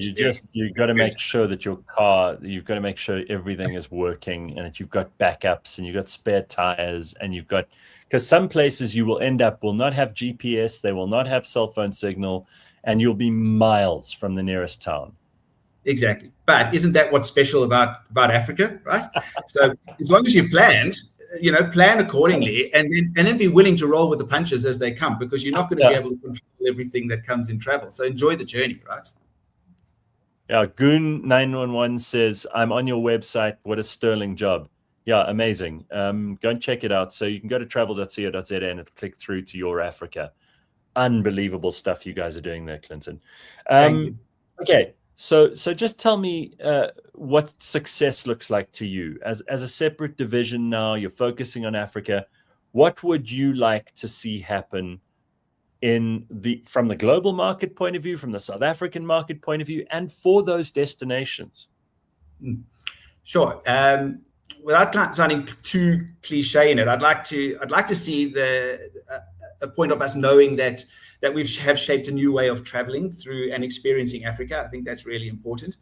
you've got to make sure that you've got to make sure everything is working and that you've got backups and you've got spare tires and you've got, because some places you will end up will not have GPS, they will not have cell phone signal, and you'll be miles from the nearest town. Exactly. But isn't that what's special about Africa, right? So as long as you've planned, plan accordingly and then be willing to roll with the punches as they come, because you're not going to be able to control everything that comes in travel. So enjoy the journey, right? Yeah, Goon911 says, I'm on your website. What a sterling job. Yeah, amazing. Go and check it out. So you can go to travel.co.za and it'll click through to your Africa. Unbelievable stuff you guys are doing there, Clinton. Okay, so just tell me what success looks like to you. As a separate division now, you're focusing on Africa. What would you like to see happen from the global market point of view, from the South African market point of view, and for those destinations? Sure. Without sounding too cliche in it, I'd like to see a point of us knowing that we have shaped a new way of traveling through and experiencing Africa. I think that's really important.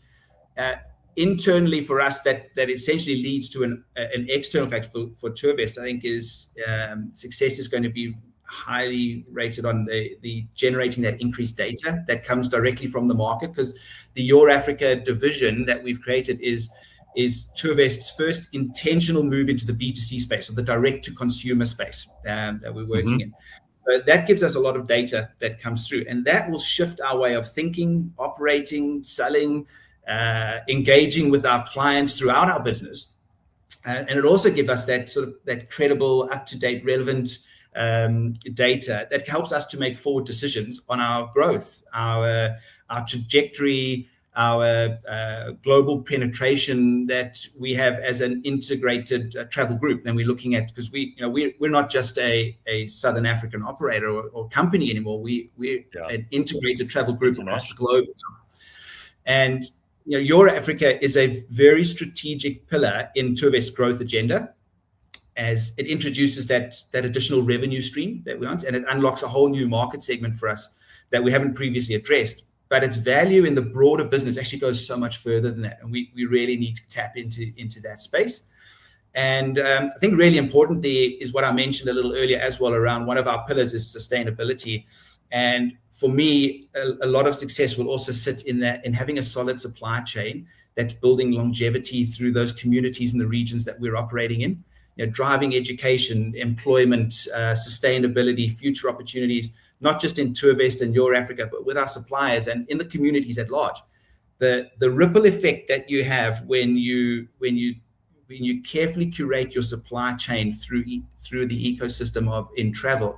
Internally for us, that essentially leads to an external factor for Tourvest. I think is success is going to be highly rated on the generating that increased data that comes directly from the market, because the Your Africa division that we've created is Tourvest's first intentional move into the B2C space, or the direct to consumer space that we're working in. So that gives us a lot of data that comes through, and that will shift our way of thinking, operating, selling, engaging with our clients throughout our business. And it also gives us that credible, up-to-date, relevant data that helps us to make forward decisions on our growth, our trajectory, our global penetration that we have as an integrated travel group. Then we're looking at, because we're not just a Southern African operator or company anymore. We're an integrated travel group across the globe now. And Your Africa is a very strategic pillar in Tourvest's growth agenda, as it introduces that additional revenue stream that we want, and it unlocks a whole new market segment for us that we haven't previously addressed. But its value in the broader business actually goes so much further than that, and we really need to tap into that space. And I think really importantly is what I mentioned a little earlier as well, around one of our pillars is sustainability. And for me, a lot of success will also sit in having a solid supply chain that's building longevity through those communities and the regions that we're operating in. Driving education, employment, sustainability, future opportunities, not just in Tourvest and Your Africa, but with our suppliers and in the communities at large. The ripple effect that you have when you carefully curate your supply chain through the ecosystem in travel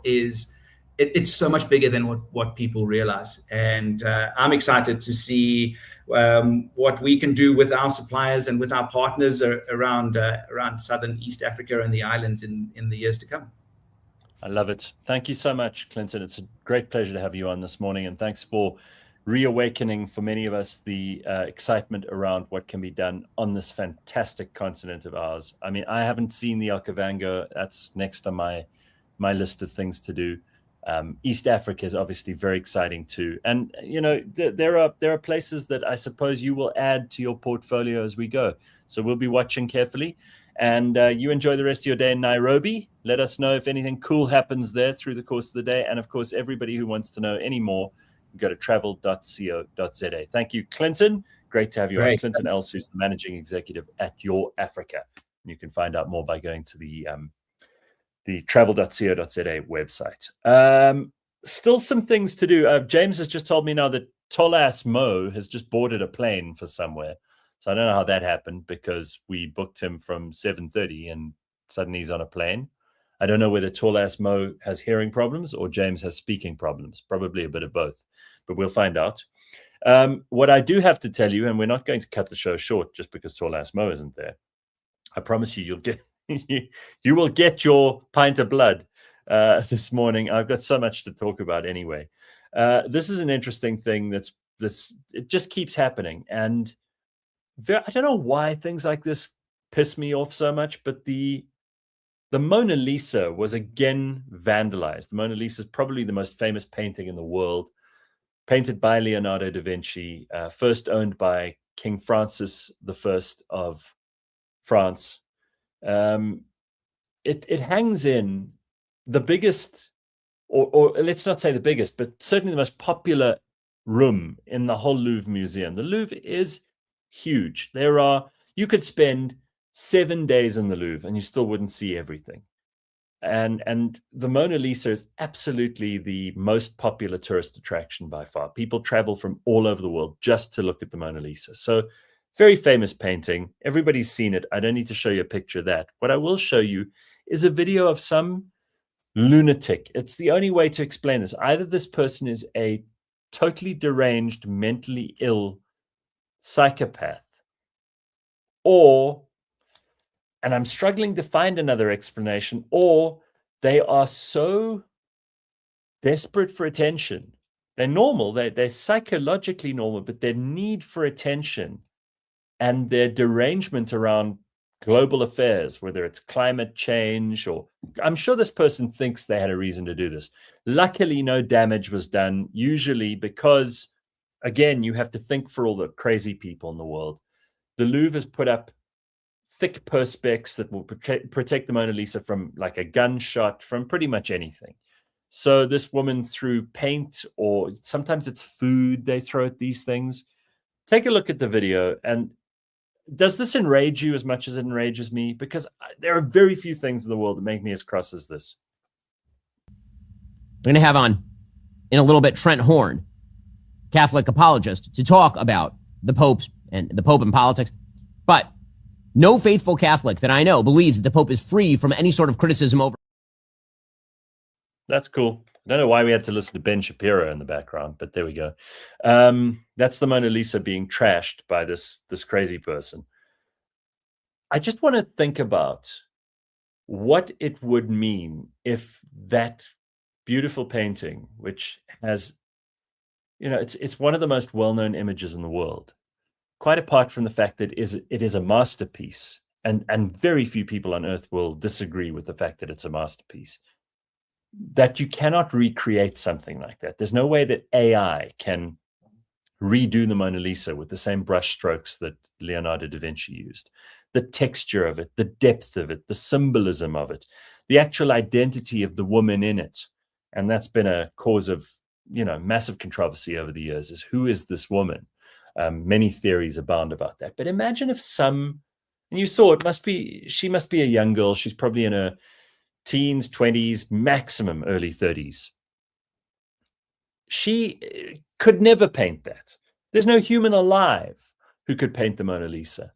it's so much bigger than what people realize. And I'm excited to see what we can do with our suppliers and with our partners around Southern East Africa and the islands in the years to come. I love it. Thank you so much, Clinton. It's a great pleasure to have you on this morning, and thanks for reawakening for many of us the excitement around what can be done on this fantastic continent of ours. I mean, I haven't seen the Okavango. That's next on my list of things to do. East Africa is obviously very exciting too. And, you know, there are places that I suppose you will add to your portfolio as we go. So we'll be watching carefully. And you enjoy the rest of your day in Nairobi. Let us know if anything cool happens there through the course of the day. And of course, everybody who wants to know any more, go to travel.co.za. Thank you, Clinton. Great to have you on. Clinton Else, who's the managing executive at Your Africa. You can find out more by going to the travel.co.za website. Still some things to do. James has just told me now that Tall-ass Mo has just boarded a plane for somewhere. So I don't know how that happened, because we booked him from 7:30 and suddenly he's on a plane. I don't know whether Tall-ass Mo has hearing problems or James has speaking problems. Probably a bit of both, but we'll find out. What I do have to tell you, and we're not going to cut the show short just because Tall-ass Mo isn't there. I promise you, you'll get you will get your pint of blood this morning. I've got so much to talk about anyway. This is an interesting thing it just keeps happening, and I don't know why things like this piss me off so much, but the Mona Lisa was again vandalized. The Mona Lisa is probably the most famous painting in the world, painted by Leonardo da Vinci, first owned by King Francis I of France. It hangs in the biggest, or let's not say the biggest, but certainly the most popular room in the whole Louvre Museum. The Louvre is huge. You could spend 7 days in the Louvre and you still wouldn't see everything. And the Mona Lisa is absolutely the most popular tourist attraction by far. People travel from all over the world just to look at the Mona Lisa. So very famous painting. Everybody's seen it. I don't need to show you a picture of that. What I will show you is a video of some lunatic. It's the only way to explain this. Either this person is a totally deranged, mentally ill psychopath, or, and I'm struggling to find another explanation, or they are so desperate for attention. They're normal, they're psychologically normal, but their need for attention and their derangement around global affairs, whether it's climate change, or I'm sure this person thinks they had a reason to do this. Luckily, no damage was done, usually because, again, you have to think for all the crazy people in the world. The Louvre has put up thick perspex that will protect the Mona Lisa from like a gunshot, from pretty much anything. So this woman threw paint, or sometimes it's food they throw at these things. Take a look at the video. And does this enrage you as much as it enrages me? Because there are very few things in the world that make me as cross as this. We're going to have on, in a little bit, Trent Horn, Catholic apologist, to talk about the Pope and politics. But no faithful Catholic that I know believes that the Pope is free from any sort of criticism over. That's cool. I don't know why we had to listen to Ben Shapiro in the background, but there we go. That's the Mona Lisa being trashed by this crazy person. I just want to think about what it would mean if that beautiful painting, which has, you know, it's one of the most well-known images in the world, quite apart from the fact that it is a masterpiece, and very few people on earth will disagree with the fact that it's a masterpiece, that you cannot recreate something like that. There's no way that AI can redo the Mona Lisa with the same brush strokes that Leonardo da Vinci used. The texture of it, the depth of it, the symbolism of it, the actual identity of the woman in it. And that's been a cause of, you know, massive controversy over the years, is who is this woman? Many theories abound about that. But imagine if and you saw she must be a young girl. She's probably in her teens, 20s, maximum early 30s. She could never paint that. There's no human alive who could paint the Mona Lisa.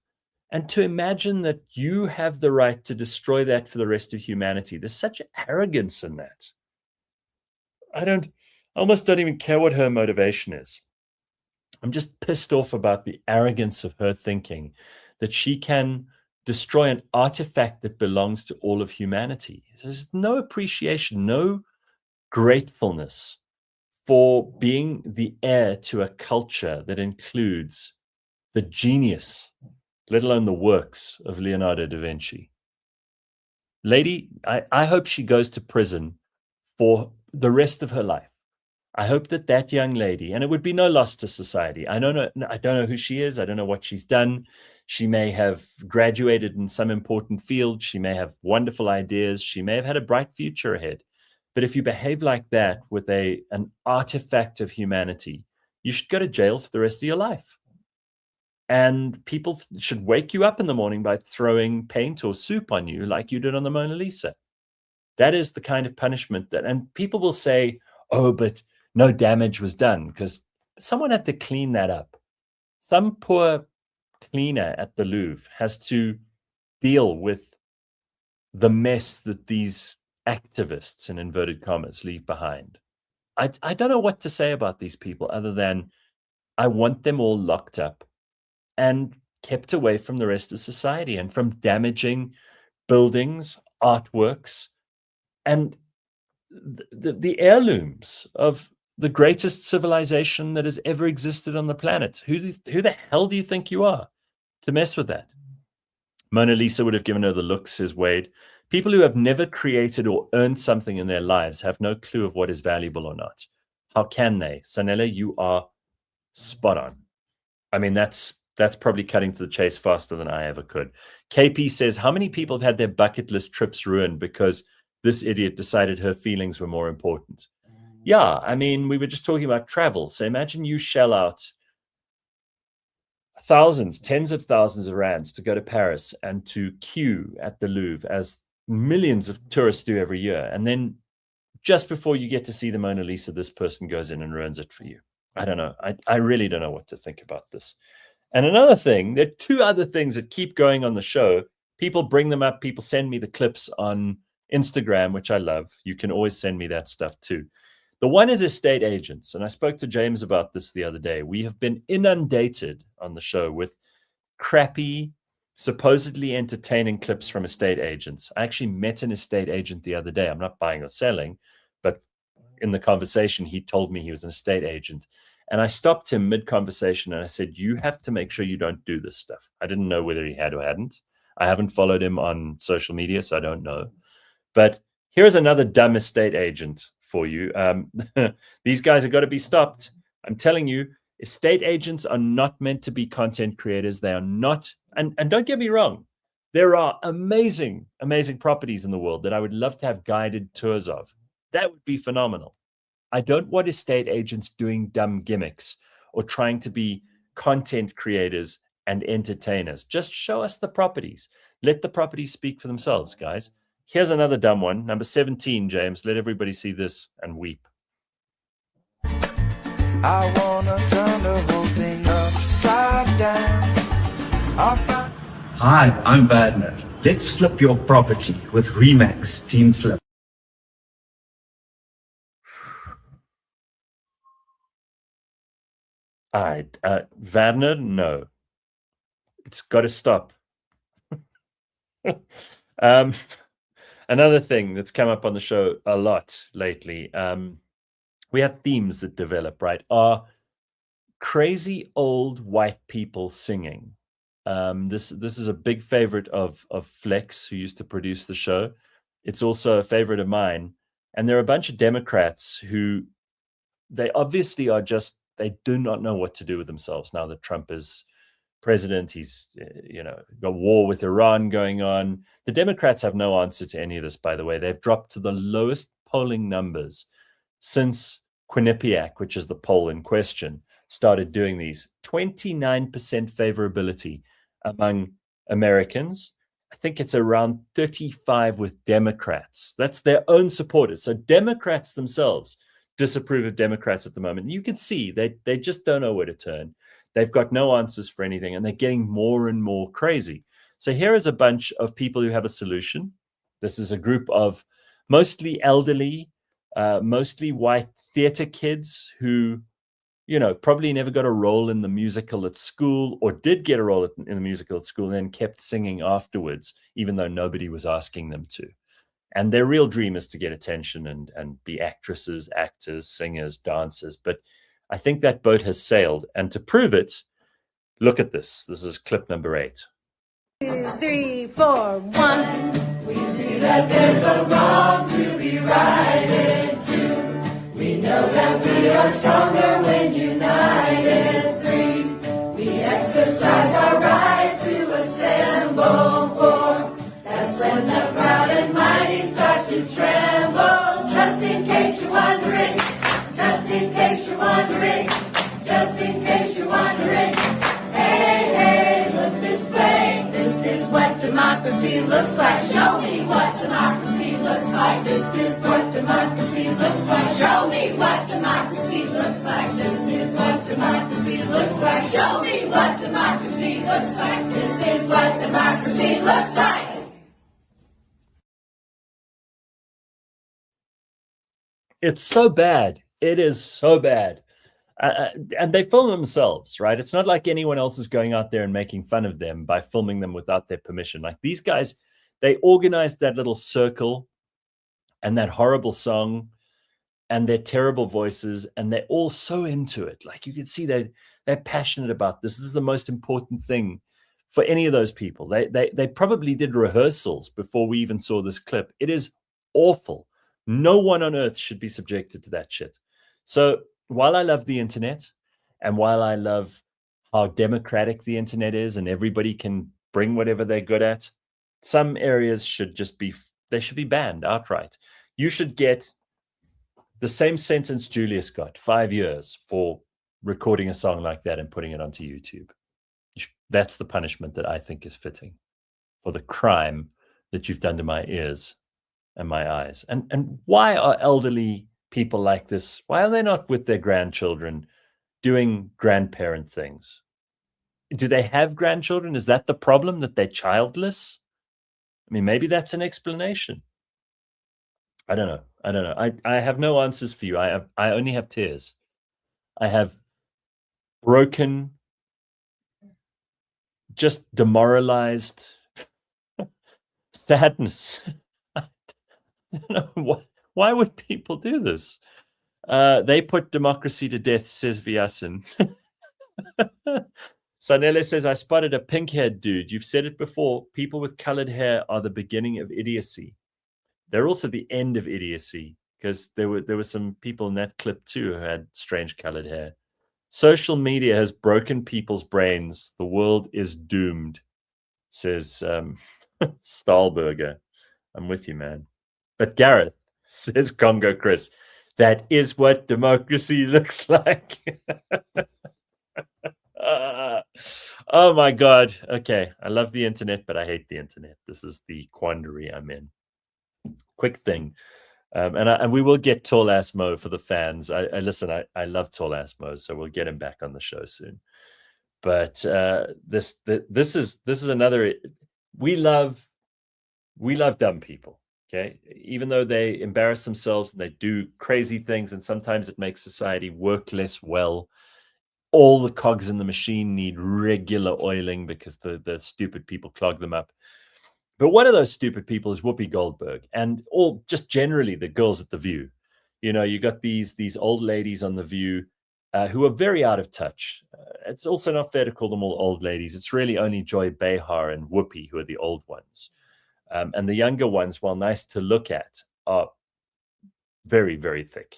And to imagine that you have the right to destroy that for the rest of humanity, there's such arrogance in that. I almost don't even care what her motivation is. I'm just pissed off about the arrogance of her thinking that she can destroy an artifact that belongs to all of humanity. There's no appreciation, no gratefulness for being the heir to a culture that includes the genius, let alone the works, of Leonardo da Vinci. Lady, I hope she goes to prison for the rest of her life. I hope that that young lady, and it would be no loss to society. I don't know who she is. I don't know what she's done. She may have graduated in some important field. She may have wonderful ideas. She may have had a bright future ahead. But if you behave like that with an artifact of humanity, you should go to jail for the rest of your life. And people should wake you up in the morning by throwing paint or soup on you like you did on the Mona Lisa. That is the kind of punishment and people will say, oh, but no damage was done because someone had to clean that up. Some poor cleaner at the Louvre has to deal with the mess that these activists, in inverted commas, leave behind. I don't know what to say about these people other than I want them all locked up and kept away from the rest of society and from damaging buildings, artworks, and the heirlooms of the greatest civilization that has ever existed on the planet. Who the hell do you think you are to mess with that? Mona Lisa would have given her the look, says Wade. People who have never created or earned something in their lives have no clue of what is valuable or not. How can they? Sanella, you are spot on. I mean, that's probably cutting to the chase faster than I ever could. KP says, how many people have had their bucket list trips ruined because this idiot decided her feelings were more important? Yeah, I mean, we were just talking about travel. So imagine you shell out thousands, tens of thousands of rands to go to Paris and to queue at the Louvre, as millions of tourists do every year. And then just before you get to see the Mona Lisa, this person goes in and ruins it for you. I don't know. I really don't know what to think about this. And another thing, there are two other things that keep going on the show. People bring them up. People send me the clips on Instagram, which I love. You can always send me that stuff too. The one is estate agents. And I spoke to James about this the other day. We have been inundated on the show with crappy, supposedly entertaining clips from estate agents. I actually met an estate agent the other day. I'm not buying or selling, but in the conversation, he told me he was an estate agent. And I stopped him mid-conversation and I said, you have to make sure you don't do this stuff. I didn't know whether he had or hadn't. I haven't followed him on social media, so I don't know. But here's another dumb estate agent for you. These guys have got to be stopped. I'm telling you, estate agents are not meant to be content creators. They are not. And don't get me wrong. There are amazing, amazing properties in the world that I would love to have guided tours of. That would be phenomenal. I don't want estate agents doing dumb gimmicks or trying to be content creators and entertainers. Just show us the properties. Let the properties speak for themselves, guys. Here's another dumb one. Number 17, James. Let everybody see this and weep. I wanna turn the whole thing upside down. Hi, I'm Wagner. Let's flip your property with Remax Team Flip. Wagner, no. It's got to stop. Another thing that's come up on the show a lot lately, we have themes that develop, right? Are crazy old white people singing. This is a big favorite of Flex, who used to produce the show. It's also a favorite of mine. And there are a bunch of Democrats who, they obviously are just, they do not know what to do with themselves now that Trump is president. He's, got war with Iran going on. The Democrats have no answer to any of this, by the way. They've dropped to the lowest polling numbers since Quinnipiac, which is the poll in question, started doing these. 29% favorability among Americans. I think it's around 35 with Democrats. That's their own supporters. So Democrats themselves disapprove of Democrats at the moment. You can see they just don't know where to turn. They've got no answers for anything, and they're getting more and more crazy. So here is a bunch of people who have a solution. This is a group of mostly elderly, mostly white theater kids who, probably never got a role in the musical at school, or did get a role in the musical at school and then kept singing afterwards, even though nobody was asking them to. And their real dream is to get attention and be actresses, actors, singers, dancers. But I think that boat has sailed. And to prove it, look at this. This is clip number 8. 2, 3, 4, 1. We see that there's a wrong to be we ride into. We know that we are stronger when united. Three, we exercise our right to assemble. Four, that's when the proud and mighty start to tremble. Just in case you're wondering, just in case you're wondering, just in case you're wondering. Hey, hey, look this way. This is what democracy looks like. Show me what democracy looks like. This is what democracy looks like. Show me what democracy looks like. This is what democracy looks like. Show me what democracy looks like. This is what democracy looks like. It's so bad. It is so bad. And they film themselves, right? It's not like anyone else is going out there and making fun of them by filming them without their permission. Like these guys, they organized that little circle and that horrible song and their terrible voices, and they're all so into it. Like you can see they're passionate about this. This is the most important thing for any of those people. They probably did rehearsals before we even saw this clip. It is awful. No one on earth should be subjected to that shit. So while I love the internet, and while I love how democratic the internet is and everybody can bring whatever they're good at, some areas should just be, they should be banned outright. You should get the same sentence Julius got, 5 years for recording a song like that and putting it onto YouTube. That's the punishment that I think is fitting for the crime that you've done to my ears and my eyes. And why are elderly people like this, why are they not with their grandchildren doing grandparent things? Do they have grandchildren? Is that the problem, that they're childless? I mean, maybe that's an explanation. I don't know. I have no answers for you. I only have tears. I have broken, just demoralized sadness. I don't know why would people do this? They put democracy to death, says Vyasin. Sanele says, I spotted a pink-haired dude. You've said it before. People with colored hair are the beginning of idiocy. They're also the end of idiocy, because there were some people in that clip too who had strange colored hair. Social media has broken people's brains. The world is doomed, says Stahlberger. I'm with you, man. But Gareth, says Congo Chris, that is what democracy looks like. Oh my God. Okay. I love the internet, but I hate the internet. This is the quandary I'm in. Quick thing. And we will get Tall Ass Mo for the fans. I love Tall Ass Mo, so we'll get him back on the show soon. But this is another. We love dumb people. Okay, even though they embarrass themselves and they do crazy things, and sometimes it makes society work less well. All the cogs in the machine need regular oiling because the stupid people clog them up. But one of those stupid people is Whoopi Goldberg, and all just generally the girls at The View. You know, you got these old ladies on The View who are very out of touch. It's also not fair to call them all old ladies. It's really only Joy Behar and Whoopi who are the old ones. And the younger ones, while nice to look at, are very, very thick.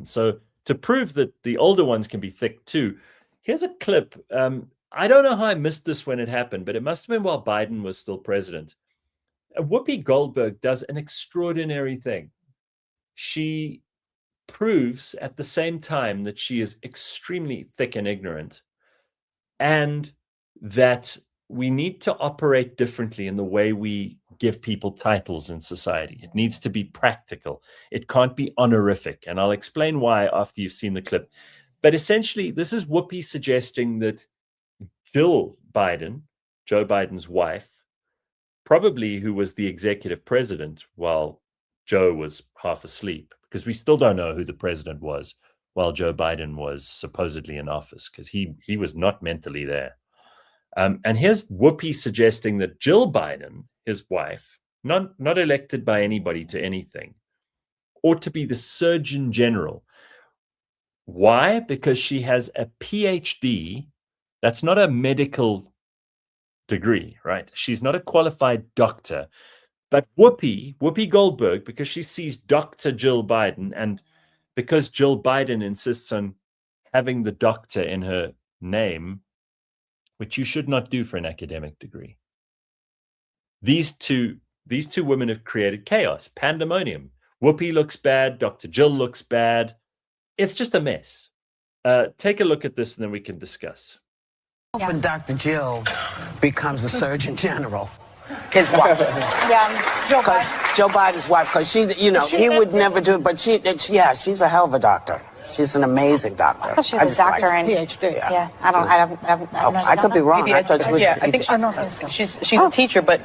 So to prove that the older ones can be thick too, here's a clip. I don't know how I missed this when it happened, but it must have been while Biden was still president. Whoopi Goldberg does an extraordinary thing. She proves at the same time that she is extremely thick and ignorant, and that we need to operate differently in the way we give people titles in society. It needs to be practical. It can't be honorific. And I'll explain why after you've seen the clip. But essentially, this is Whoopi suggesting that Jill Biden, Joe Biden's wife, probably who was the executive president while Joe was half asleep, because we still don't know who the president was while Joe Biden was supposedly in office, because he was not mentally there. And here's Whoopi suggesting that Jill Biden, his wife, not elected by anybody to anything, ought to be the Surgeon General. Why? Because she has a PhD. That's not a medical degree, right? She's not a qualified doctor. But Whoopi Goldberg, because she sees Dr. Jill Biden, and because Jill Biden insists on having the doctor in her name, which you should not do for an academic degree. These two women have created chaos, pandemonium. Whoopi looks bad. Dr. Jill looks bad. It's just a mess. Take a look at this and then we can discuss. When Dr. Jill becomes a Surgeon General, his wife. Because Joe Biden's wife, because she, he would never do it, but she's a hell of a doctor. She's an amazing doctor. I thought she was a doctor and PhD. Yeah, I could be wrong. I think she's a teacher, but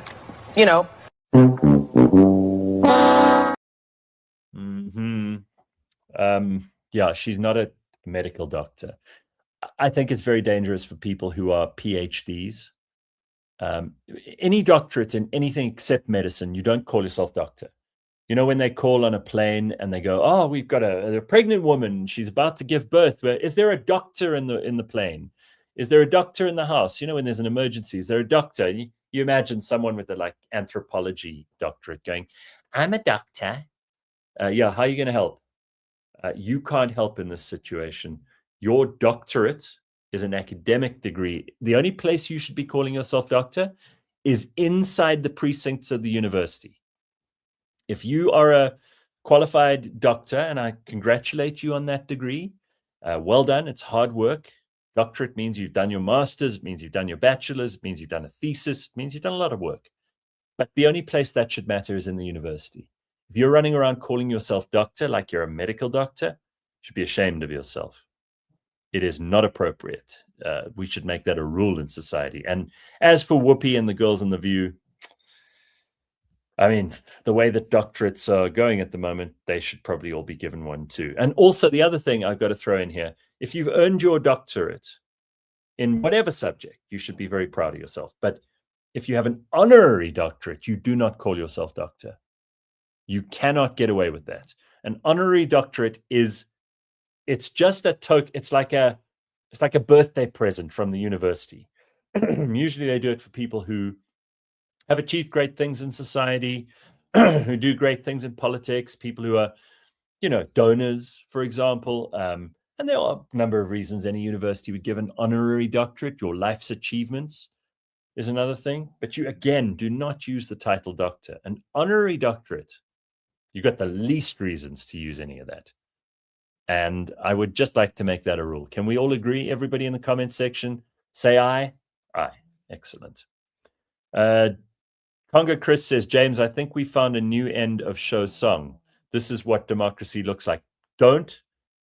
she's not a medical doctor. I think it's very dangerous for people who are PhDs. Any doctorate in anything except medicine, you don't call yourself doctor. You know, when they call on a plane and they go, "Oh, we've got a pregnant woman. She's about to give birth. Is there a doctor in the plane? Is there a doctor in the house?" You know, when there's an emergency, is there a doctor? You imagine someone with a anthropology doctorate going, "I'm a doctor." How are you going to help? You can't help in this situation. Your doctorate is an academic degree. The only place you should be calling yourself doctor is inside the precincts of the university. If you are a qualified doctor, and I congratulate you on that degree, well done. It's hard work. Doctorate means you've done your master's. It means you've done your bachelor's. It means you've done a thesis. It means you've done a lot of work. But the only place that should matter is in the university. If you're running around calling yourself doctor like you're a medical doctor, you should be ashamed of yourself. It is not appropriate. We should make that a rule in society. And as for Whoopi and the girls in The View, I mean, the way that doctorates are going at the moment, they should probably all be given one too. And also the other thing I've got to throw in here, if you've earned your doctorate in whatever subject, you should be very proud of yourself. But if you have an honorary doctorate, you do not call yourself doctor. You cannot get away with that. An honorary doctorate it's just a token. It's like a birthday present from the university. Usually they do it for people who have achieved great things in society, who do great things in politics, people who are, donors, for example. And there are a number of reasons any university would give an honorary doctorate. Your life's achievements is another thing. But you, again, do not use the title doctor. An honorary doctorate, you've got the least reasons to use any of that. And I would just like to make that a rule. Can we all agree? Everybody in the comment section, say aye. Aye. Excellent. Conga Chris says, James, I think we found a new end of show song. This is what democracy looks like. Don't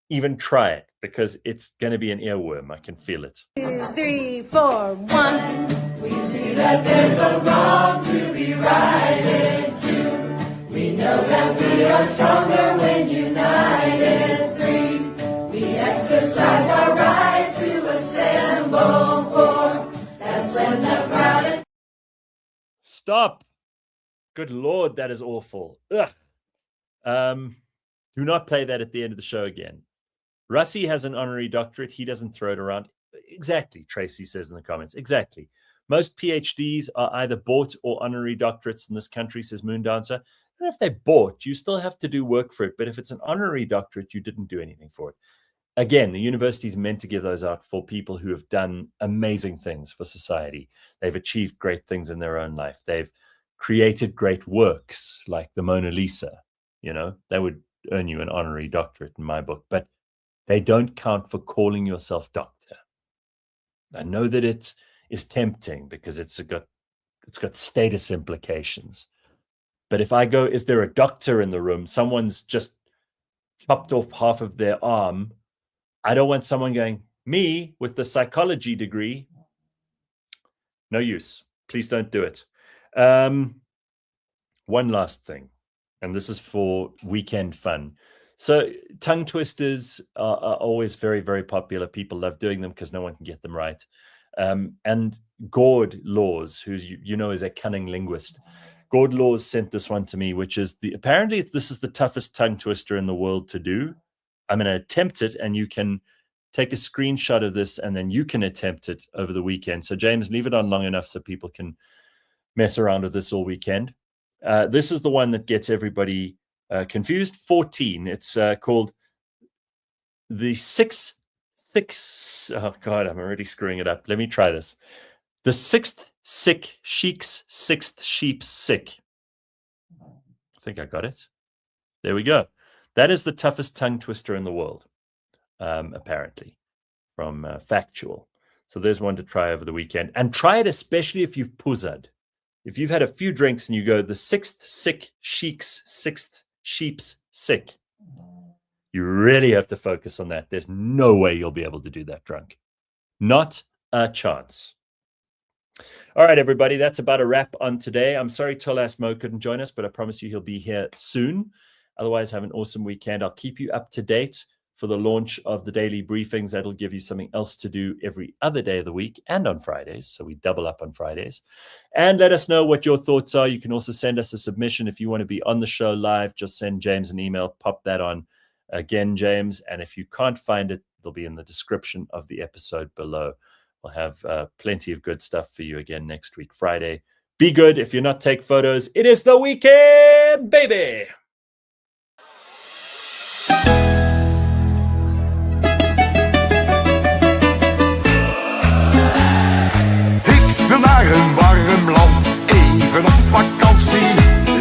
even try it because it's going to be an earworm. I can feel it. 2, 3, 4, 1. We see that there's a wrong to be righted to. We know that we are stronger when united. 3. We exercise our right to assemble. 4. That's when the crowd. Stop. Good Lord, that is awful. Ugh. Do not play that at the end of the show again. Russie has an honorary doctorate. He doesn't throw it around. Exactly, Tracy says in the comments. Exactly. Most PhDs are either bought or honorary doctorates in this country, says Moondancer. And if they're bought, you still have to do work for it. But if it's an honorary doctorate, you didn't do anything for it. Again, the university is meant to give those out for people who have done amazing things for society. They've achieved great things in their own life. They've created great works like the Mona Lisa. They would earn you an honorary doctorate in my book, but they don't count for calling yourself doctor. I know that it is tempting because it's got status implications. But if I go, is there a doctor in the room? Someone's just chopped off half of their arm. I don't want someone going, me with the psychology degree. No use. Please don't do it. One last thing, and this is for weekend fun. So tongue twisters are always very, very popular. People love doing them because no one can get them right. And Gord Laws, who is a cunning linguist, Gord Laws sent this one to me, which is apparently this is the toughest tongue twister in the world to do. I'm going to attempt it, and you can take a screenshot of this, and then you can attempt it over the weekend. So James, leave it on long enough so people can mess around with this all weekend. This is the one that gets everybody confused. 14. It's called the six. Oh God, I'm already screwing it up. Let me try this. The sixth sick sheik's sixth sheep's sick. I think I got it. There we go. That is the toughest tongue twister in the world, apparently, from Factual. So there's one to try over the weekend. And try it especially if you've puzzled. If you've had a few drinks and you go, the sixth sick sheik's sixth sheep's sick. You really have to focus on that. There's no way you'll be able to do that drunk. Not a chance. All right, everybody, that's about a wrap on today. I'm sorry Tolas Mo couldn't join us, but I promise you he'll be here soon. Otherwise, have an awesome weekend. I'll keep you up to date for the launch of the daily briefings. That'll give you something else to do every other day of the week and on Fridays. So we double up on Fridays. And let us know what your thoughts are. You can also send us a submission. If you want to be on the show live, just send James an email. Pop that on again, James. And if you can't find it, it'll be in the description of the episode below. We'll have plenty of good stuff for you again next week, Friday. Be good. If you're not, take photos. It is the weekend, baby. Ik wil naar een warm land, even op vakantie.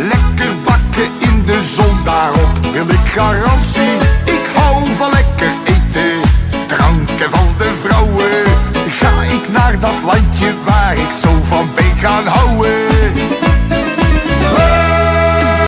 Lekker bakken in de zon, daarop wil ik garantie. Ik hou van lekker eten, dranken van de vrouwen. Ga ik naar dat landje waar ik zo van ben gaan houden.